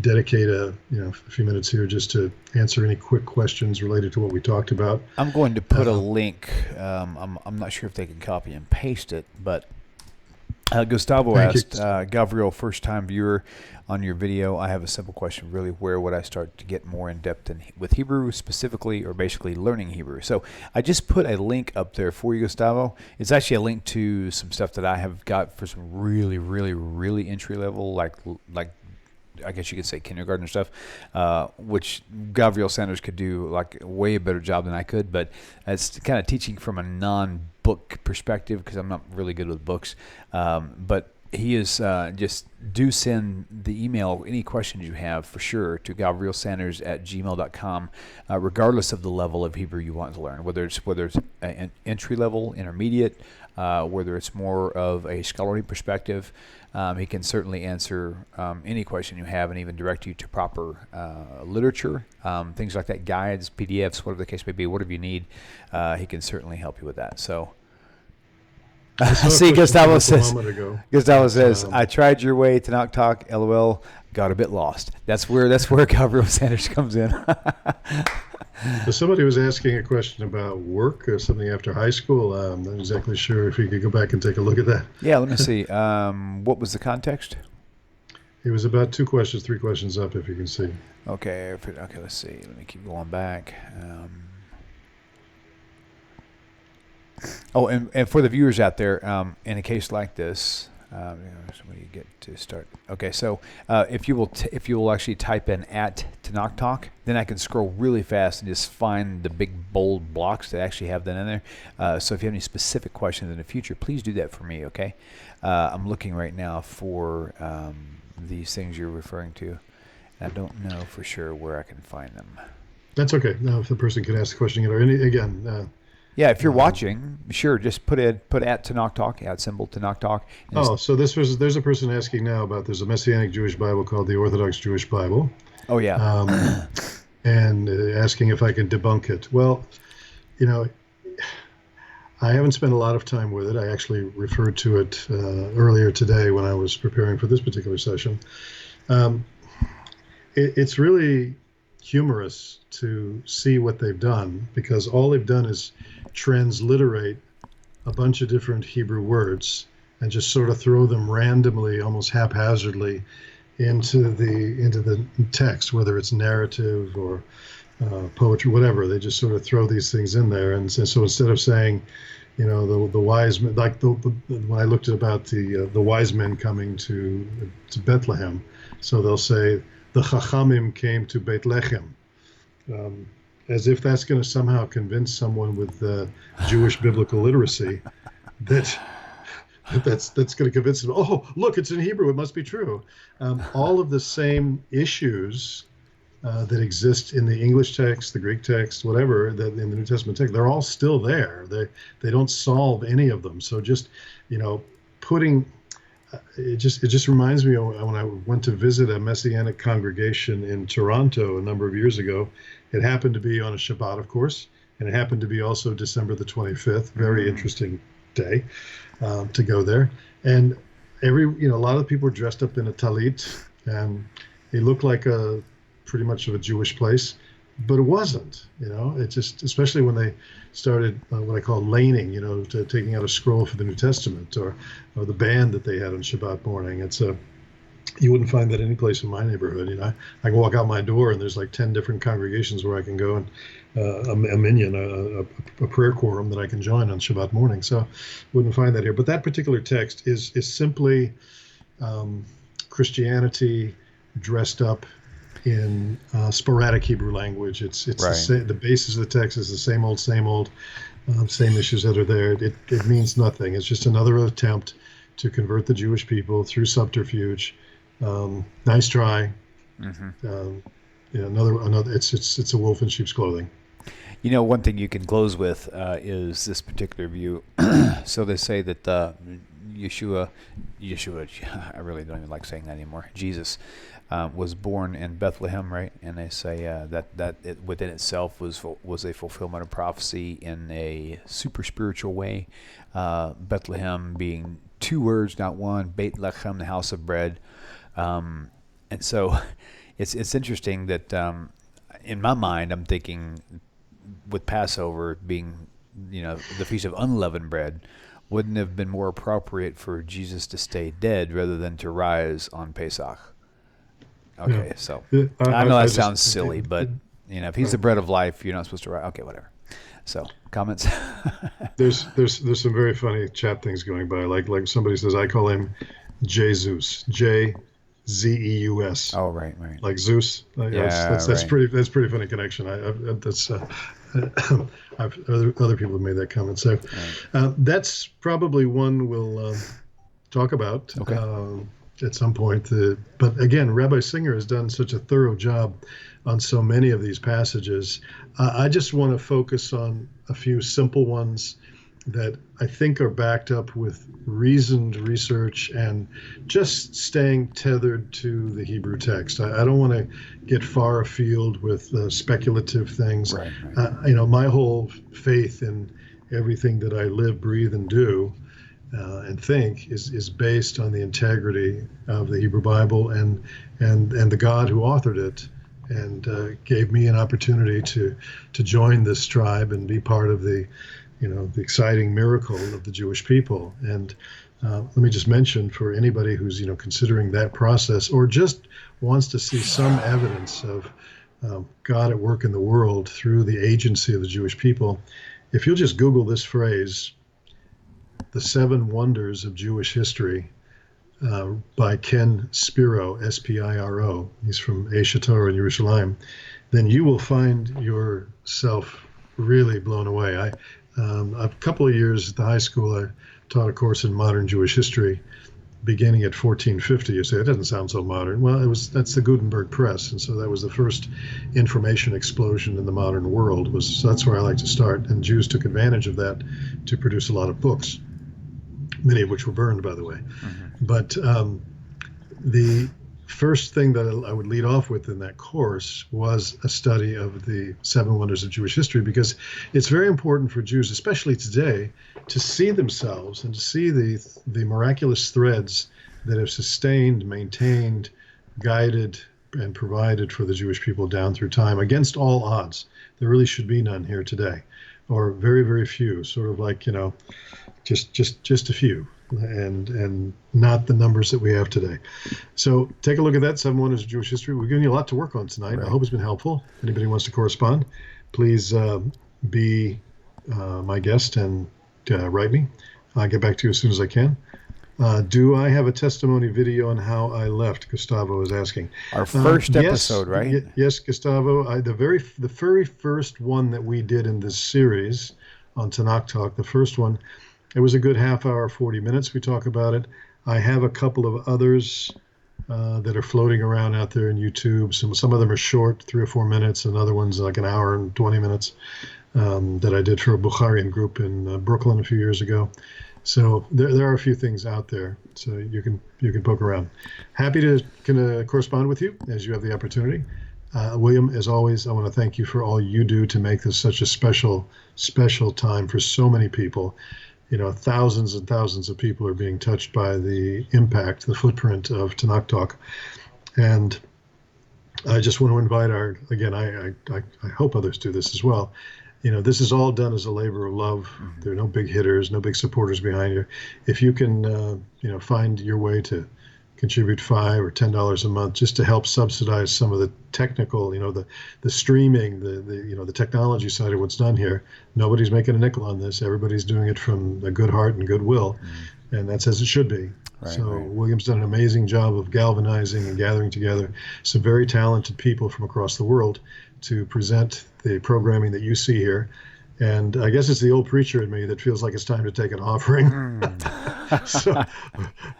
dedicate a few minutes here just to answer any quick questions related to what we talked about. I'm going to put a link. I'm not sure if they can copy and paste it, but Gustavo asked, Gavriel, first-time viewer on your video, I have a simple question, really. Where would I start to get more in-depth with Hebrew specifically, or basically learning Hebrew? So I just put a link up there for you, Gustavo. It's actually a link to some stuff that I have got for some really, really, really entry-level, like I guess you could say kindergarten stuff, which Gavriel Sanders could do like a way better job than I could, but it's kind of teaching from a non-book perspective because I'm not really good with books. But he is just do send the email, any questions you have for sure, to gavrielsanders@gmail.com, regardless of the level of Hebrew you want to learn, whether it's an entry level, intermediate, whether it's more of a scholarly perspective. He can certainly answer any question you have and even direct you to proper literature, things like that, guides, PDFs, whatever the case may be, whatever you need. He can certainly help you with that. So, see, Gustavo says, I tried your way to Tanakh Talk, LOL, got a bit lost. That's where Gavriel Sanders comes in. So somebody was asking a question about work or something after high school. I'm not exactly sure if you could go back and take a look at that. Yeah, let me see. What was the context? It was about 3 questions up, if you can see. Okay, let's see. Let me keep going back. And for the viewers out there, in a case like this, when you get to start. Okay, so if you will actually type in @Tanakh Talk, then I can scroll really fast and just find the big bold blocks that actually have that in there. So if you have any specific questions in the future, please do that for me. Okay, I'm looking right now for these things you're referring to. I don't know for sure where I can find them. That's okay. Now, if the person can ask the question again, Yeah, if you're watching, sure, just put at Tanakh Talk, @ Tanakh Talk. So there's a person asking now about there's a Messianic Jewish Bible called the Orthodox Jewish Bible, Oh yeah. and asking if I can debunk it. Well, you know, I haven't spent a lot of time with it. I actually referred to it earlier today when I was preparing for this particular session. It's really humorous to see what they've done, because all they've done is transliterate a bunch of different Hebrew words and just sort of throw them randomly, almost haphazardly, into the text, whether it's narrative or poetry, whatever. They just sort of throw these things in there, and so instead of saying, the wise men, like when I looked at about the wise men coming to Bethlehem, so they'll say the Chachamim came to Beit Lechem, as if that's going to somehow convince someone with Jewish biblical literacy that's going to convince them. Oh, look, it's in Hebrew; it must be true. All of the same issues that exist in the English text, the Greek text, whatever, that in the New Testament text, they're all still there. They don't solve any of them. So just putting it just reminds me of when I went to visit a Messianic congregation in Toronto a number of years ago. It happened to be on a Shabbat, of course, and it happened to be also December the 25th. Very interesting day to go there. And a lot of the people were dressed up in a talit, and it looked like pretty much of a Jewish place, but it wasn't. It just, especially when they started what I call laning, taking out a scroll for the New Testament, or the band that they had on Shabbat morning. It's you wouldn't find that any place in my neighborhood. I can walk out my door and there's like 10 different congregations where I can go, and a minyan, a prayer quorum that I can join on Shabbat morning. So wouldn't find that here. But that particular text is simply Christianity dressed up in sporadic Hebrew language. It's right. The basis of the text is the same old, same issues that are there. It means nothing. It's just another attempt to convert the Jewish people through subterfuge. Nice try. Mm-hmm. Another. It's a wolf in sheep's clothing. One thing you can close with is this particular view. So they say that Yeshua, I really don't even like saying that anymore. Jesus was born in Bethlehem, right? And they say that it within itself was a fulfillment of prophecy in a super spiritual way. Bethlehem being two words, not one. Beit Lechem, the house of bread. And so it's interesting that in my mind, I'm thinking with Passover being, the Feast of Unleavened Bread, wouldn't have been more appropriate for Jesus to stay dead rather than to rise on Pesach. Okay, yeah. So I know that sounds silly, but if he's the bread of life, you're not supposed to rise. Okay, whatever. So comments. There's some very funny chat things going by. Like somebody says, I call him Jesus, Zeus. Oh, right. Like Zeus. That's right. That's pretty funny connection. Other people have made that comment. So that's probably one we'll talk about. Okay. At some point. But again, Rabbi Singer has done such a thorough job on so many of these passages. I just want to focus on a few simple ones that I think are backed up with reasoned research and just staying tethered to the Hebrew text. I don't want to get far afield with speculative things. Right. My whole faith in everything that I live, breathe, and do and think is based on the integrity of the Hebrew Bible and the God who authored it, and gave me an opportunity to join this tribe and be part of the exciting miracle of the Jewish people. And let me just mention, for anybody who's considering that process or just wants to see some evidence of God at work in the world through the agency of the Jewish people, if you'll just Google this phrase, "The Seven Wonders of Jewish History," by Ken Spiro, Spiro. He's from Aish Torah in Yerushalayim. Then you will find yourself really blown away. A couple of years at the high school, I taught a course in modern Jewish history, beginning at 1450. You say, it doesn't sound so modern. Well, that's the Gutenberg press. And so that was the first information explosion in the modern world. So that's where I like to start. And Jews took advantage of that to produce a lot of books, many of which were burned, by the way. Mm-hmm. But the first thing that I would lead off with in that course was a study of the 7 wonders of Jewish history, because it's very important for Jews, especially today, to see themselves and to see the miraculous threads that have sustained, maintained, guided, and provided for the Jewish people down through time against all odds. There really should be none here today, or very, very few, sort of like, just a few. And not the numbers that we have today. So take a look at that, 7 Wonders of Jewish History. We're giving you a lot to work on tonight. Right. I hope it's been helpful. Anybody wants to correspond, please be my guest and write me. I'll get back to you as soon as I can. Do I have a testimony video on how I left? Gustavo is asking. Our first episode, right? Yes, Gustavo. The very first one that we did in this series on Tanakh Talk, the first one, it was a good half hour, 40 minutes. We talk about it. I have a couple of others that are floating around out there in YouTube. Some of them are short, 3 or 4 minutes, and other ones like an hour and 20 minutes that I did for a Bukharian group in Brooklyn a few years ago. So there are a few things out there, so you can poke around. Happy to correspond with you as you have the opportunity. William, as always, I want to thank you for all you do to make this such a special time for so many people. Thousands and thousands of people are being touched by the impact, the footprint of Tanakh Talk. And I just want to invite I hope others do this as well. This is all done as a labor of love. Mm-hmm. There are no big hitters, no big supporters behind you. If you can, find your way to contribute $5 or $10 a month just to help subsidize some of the technical, the streaming, the technology side of what's done here. Nobody's making a nickel on this. Everybody's doing it from a good heart and goodwill, and that's as it should be. Right, William's done an amazing job of galvanizing and gathering together some very talented people from across the world to present the programming that you see here. And I guess it's the old preacher in me that feels like it's time to take an offering.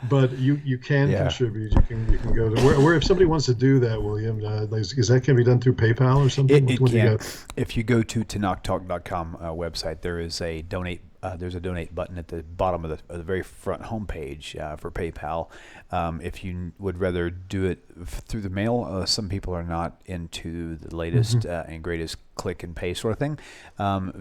But you can contribute. You can go to where if somebody wants to do that, William, is that can be done through PayPal or something? It can. If you go to TanakhTalk.com website, there is a donate. There's a donate button at the bottom of the very front homepage for PayPal. If you would rather do it through the mail, some people are not into the latest and greatest click and pay sort of thing.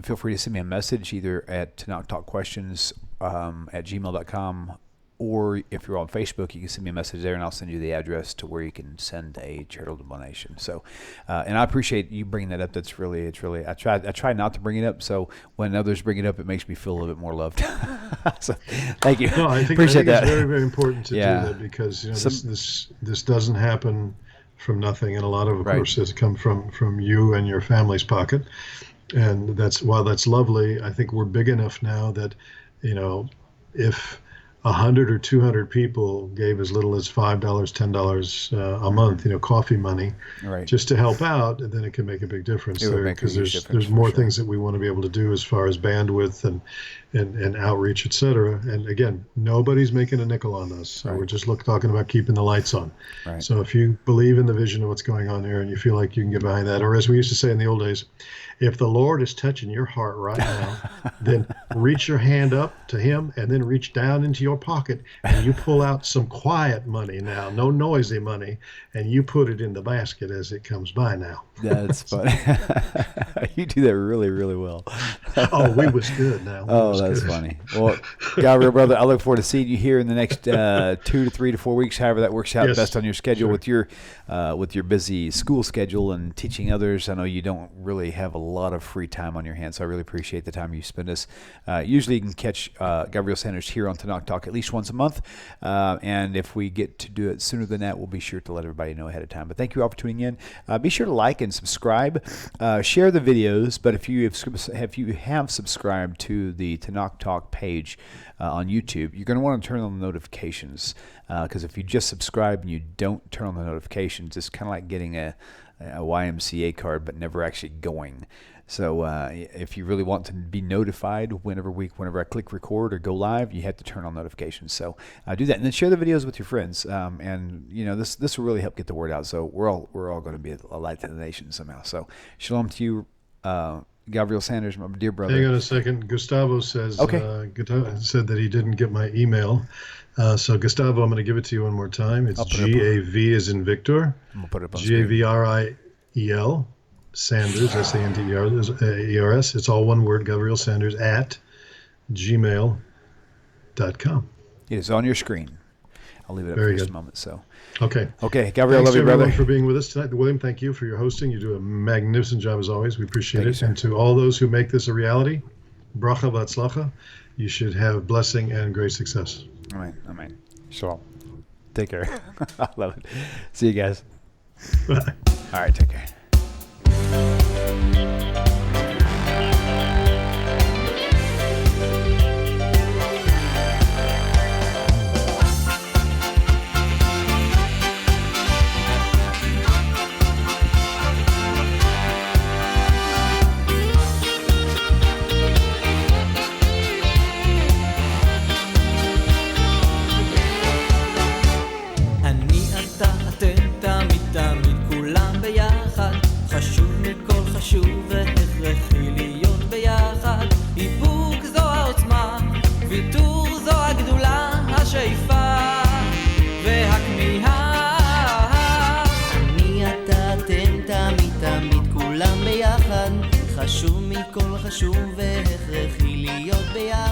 Feel free to send me a message either at TanakhTalkQuestions at gmail.com, or if you're on Facebook, you can send me a message there, and I'll send you the address to where you can send a charitable donation. So, and I appreciate you bringing that up. It's really. I try not to bring it up. So when others bring it up, it makes me feel a little bit more loved. So, thank you. No, I think that. It's very, very important to do that, because this doesn't happen from nothing, and a lot of course, has come from you and your family's pocket. And while that's lovely, I think we're big enough now that if 100 or 200 people gave as little as $5, $10 a month, coffee money, just to help out, and then it can make a big difference there, because there's more things that we want to be able to do as far as bandwidth and outreach, et cetera. And again, nobody's making a nickel on us. So we're just talking about keeping the lights on. Right. So if you believe in the vision of what's going on here and you feel like you can get behind that, or as we used to say in the old days, if the Lord is touching your heart right now, then reach your hand up to him and then reach down into your pocket and you pull out some quiet money now, no noisy money, and you put it in the basket as it comes by now. That's funny. You do that really, really well. We was good now. That's funny. Well, Gavriel, brother, I look forward to seeing you here in the next 2 to 3 to 4 weeks, however that works out best on your schedule with your busy school schedule and teaching others. I know you don't really have a lot of free time on your hands, so I really appreciate the time you spend us. Usually you can catch Gavriel Sanders here on Tanakh Talk at least once a month, and if we get to do it sooner than that, we'll be sure to let everybody know ahead of time. But thank you all for tuning in. Be sure to like and subscribe. Share the videos, but if you have subscribed to the Tanakh Talk page on YouTube, you're going to want to turn on the notifications, because if you just subscribe and you don't turn on the notifications, it's kind of like getting a YMCA card, but never actually going. So if you really want to be notified whenever I click record or go live, you have to turn on notifications. So do that, and then share the videos with your friends. And this will really help get the word out. So we're all going to be a light to the nation somehow. So shalom to you, Gavriel Sanders, my dear brother. Hang on a second. Gustavo says said that he didn't get my email. So Gustavo, I'm going to give it to you one more time. It's GAV as in Victor. I'm going to put it up on GAVRIEL Sanders, SANDERS. It's all one word, Gavriel Sanders at gmail.com. It is on your screen. I'll leave it up for just a moment. So, okay, Gavriel, love you, brother. Thanks for being with us tonight. William, thank you for your hosting. You do a magnificent job as always. We appreciate it. And to all those who make this a reality, bracha v'atzlacha. You should have blessing and great success. Amen. Shalom. Take care. I love it. See you guys. Bye. All right, take care. חשוב והכרחי להיות ביחד. איפוק זו העוצמה, ויתור זו הגדולה, השאיפה והכמיהה. אני אתה אתם תמיד כולם ביחד. חשוב מכל חשוב והכרחי להיות ביחד.